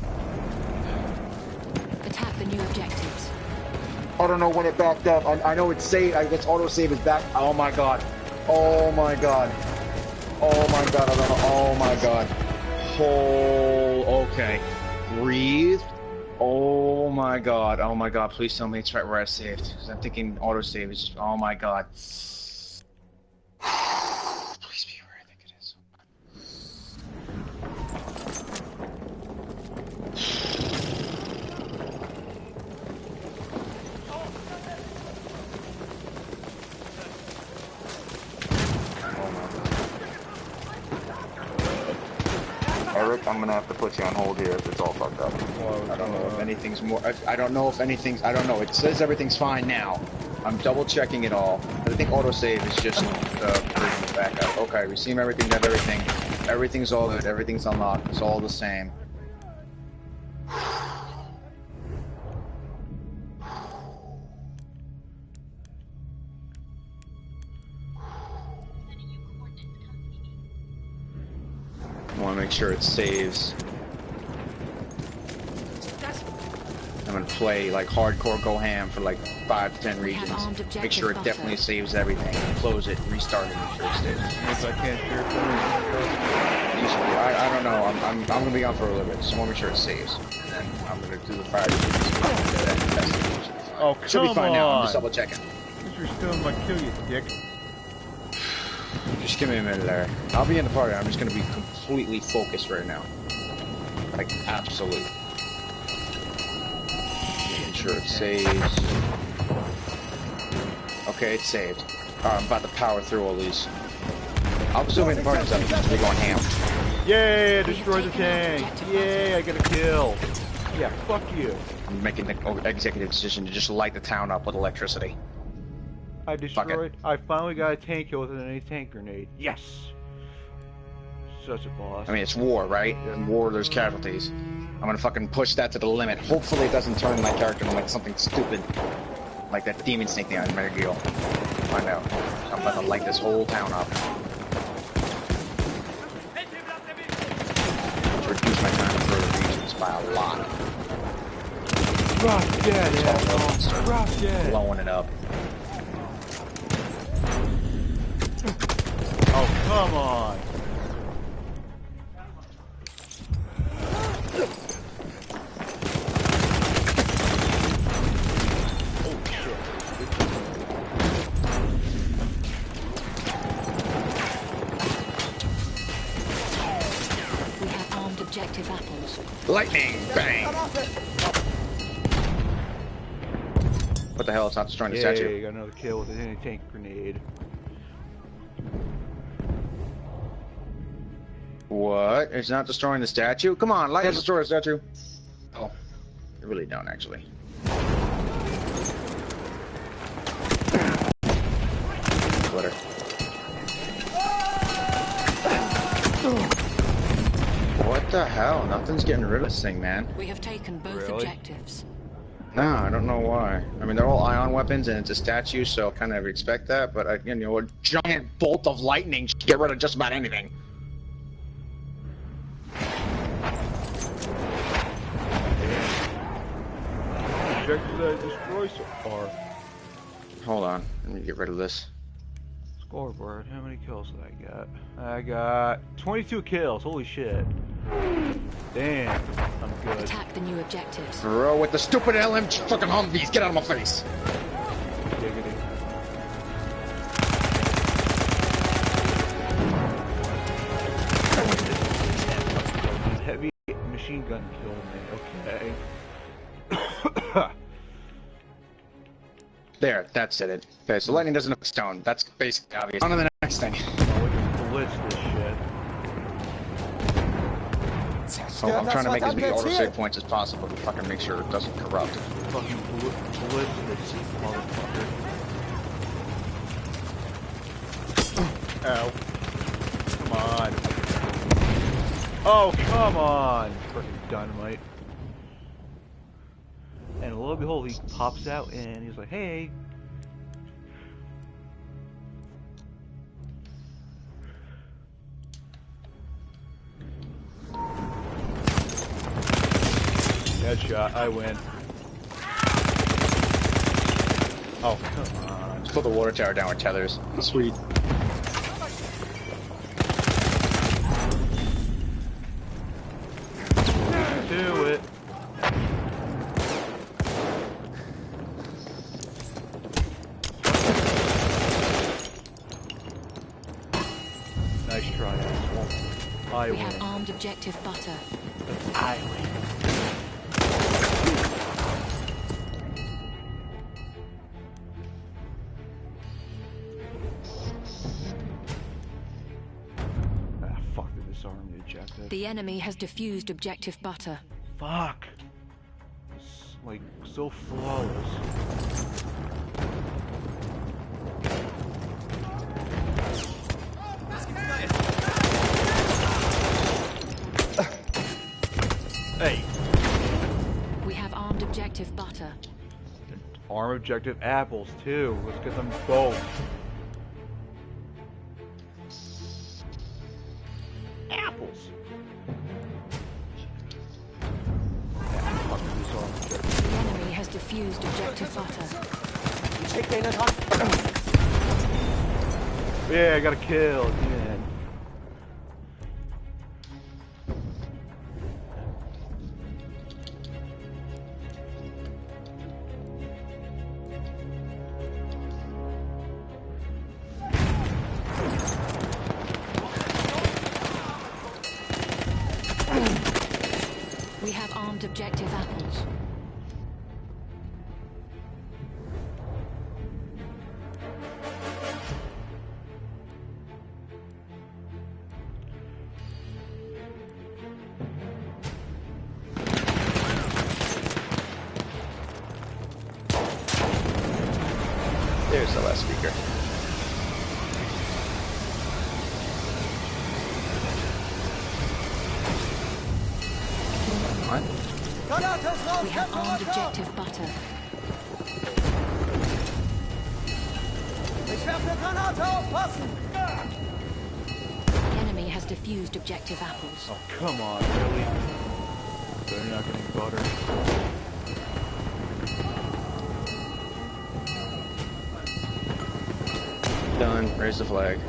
Attack the new objectives. I don't know when it backed up. I know it's saved. I guess autosave is back. Oh my God. Oh my God. Oh my God. I don't know. Oh my God. Okay. Breathe. Oh my God. Oh my God. Please tell me it's right where I saved. Because I'm thinking autosave is. Oh my God. Please be where I think it is. Eric, I'm gonna have to put you on hold here if it's all fucked up. I don't know if anything's more. I don't know if anything's. I don't know. It says everything's fine now. I'm double checking it all. I think autosave is just bringing it back up. Okay, we seen everything. Done everything. Everything's all good. Everything's unlocked. It's all the same. I want to make sure it saves. I'm gonna play like hardcore go ham for like 5 to 10 regions. Make sure it definitely saves everything. Close it, restart it, make sure it stays. If I can't share it, Usually, I don't know. I'm gonna be on for a little bit. Just want to make sure it saves. And then I'm gonna do the fire. oh, Should be come fine now. I'm just on. double checking. You're still in my kill, you dick. Just give me a minute there. I'll be in the party. I'm just gonna be completely focused right now. Like absolute. Making sure it saves. Okay, it's saved. I'm about to power through all these. I'll zoom in the party stuff because we're going ham. Yay, I destroyed the tank. Yay, I got a kill. Yeah, fuck you. I'm making the executive decision to just light the town up with electricity. I destroyed. I finally got a tank kill with an anti-tank grenade. Yes. Such a boss. I mean, it's war, right? In war, there's casualties. I'm gonna fucking push that to the limit. Hopefully it doesn't turn my character into like something stupid. Like that demon snake thing on Metal Gear. Find out. I'm about to light this whole town up. Reduce my time to further regions by a lot. Rough dead, asshole. Rough dead. Blowing it up. Oh, come on. We have armed objective apples. Lightning! Bang! What the hell? It's not destroying the Yay, statue. got another kill with an anti-tank grenade. What? It's not destroying the statue? Come on, light destroy the statue. Oh, you really don't actually. Glitter. What the hell? Nothing's getting rid of this thing, man. We have taken both Really? objectives. Nah, I don't know why. I mean, they're all ion weapons and it's a statue, so I kind of expect that, but you know, a giant bolt of lightning should get rid of just about anything. Objectives that I destroyed so far. Hold on, let me get rid of this. Scoreboard. How many kills did I get? I got 22 kills. Holy shit. Damn. I'm good. Attack the new objectives. Bro, with the stupid LMG fucking Humvees, get out of my face. Giggity. Heavy machine gun killed me. Okay. There, that's it. Okay, so lightning doesn't affect stone. That's basically obvious. On to the next thing. Oh, we can blitz this shit. So I'm trying to make as many auto save points as possible to fucking make sure it doesn't corrupt. Fucking blitz this motherfucker. Ow. Come on. Oh, come on! Freaking dynamite. And lo and behold, he pops out and he's like, hey! Headshot, I win. Oh, come on. Let's put the water tower down with tethers. Sweet. Do it. Nice try, asshole. I We win. have armed objective butter. I win. Ah, fuck, they disarmed the objective. The enemy has defused objective butter. Fuck. It's like so flawless. Hey. We have armed objective butter. Arm objective apples too. Let's get them both. Apples. Yeah, fuck this arm objective. The enemy has defused objective butter. Yeah, I got a kill again. We have armed objective apples. There's the last speaker. What? Granate ist raus, We have armed Kämpfer! objective butter. Ich werfe Granate, aufpassen! The enemy has defused objective apples. Oh, come on, really? They're not getting butter. Done. Raise the flag.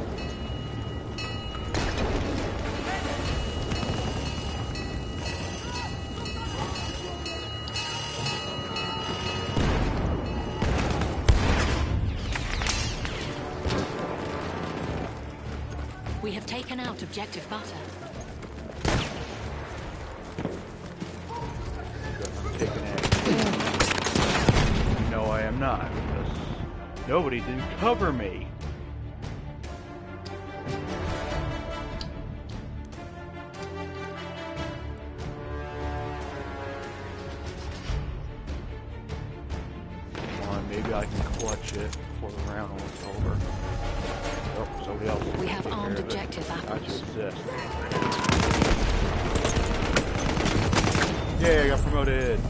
We have taken out objective butter. I'm taking it. No, I am not, because nobody didn't cover me. Come on, maybe I can clutch it before the round was over. Oh, somebody else. We have Take armed care of it. objective I apples. should exist. Yeah, I got promoted.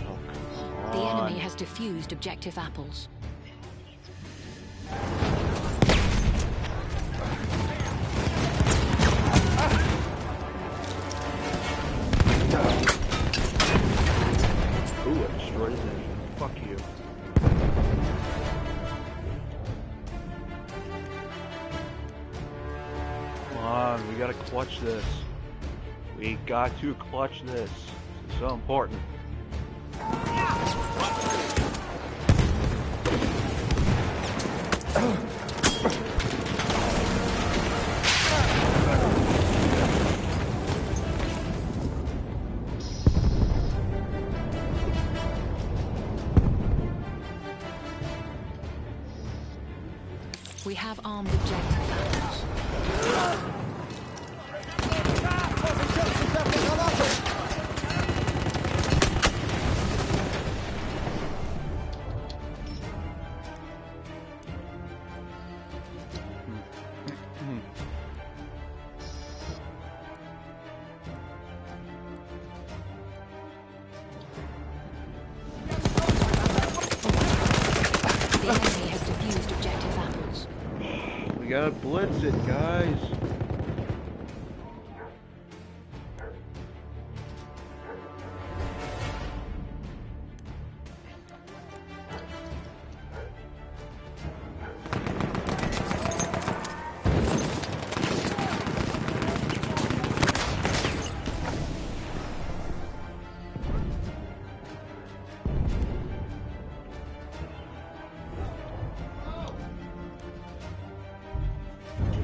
Oh, come The on. enemy has defused objective apples. on, we gotta clutch this. We got to clutch this. This is so important. We have armed objective apples. Vorsicht, schützt auf die Granate! The enemy has defused objective apples. We gotta blitz it, guys.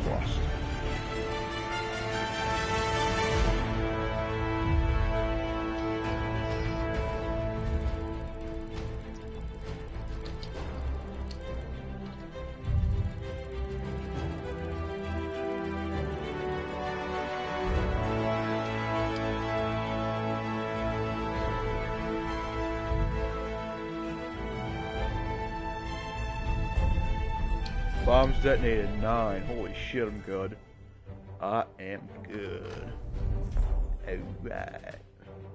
Lost. Bombs detonated 9. Holy shit, I'm good. I am good. Alright.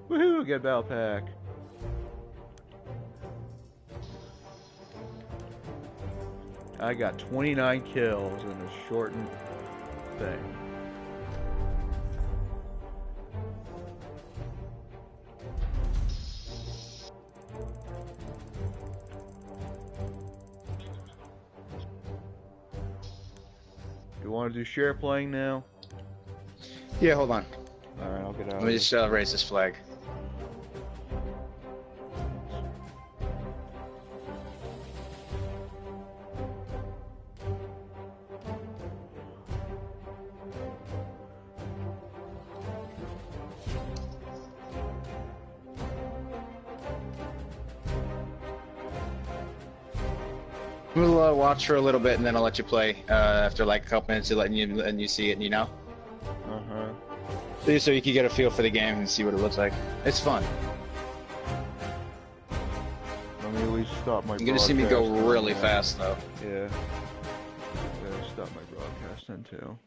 Woohoo, get a battle pack. I got 29 kills in a shortened thing. You want to do share playing now? Yeah, hold on. Alright, I'll get out. Let me just raise this flag. We'll watch for a little bit, and then I'll let you play after like a couple minutes of letting you see it, you know? So you can get a feel for the game and see what it looks like. It's fun. Let me at least stop my You're gonna see me go really fast, though. Yeah. Stop my broadcast then, too.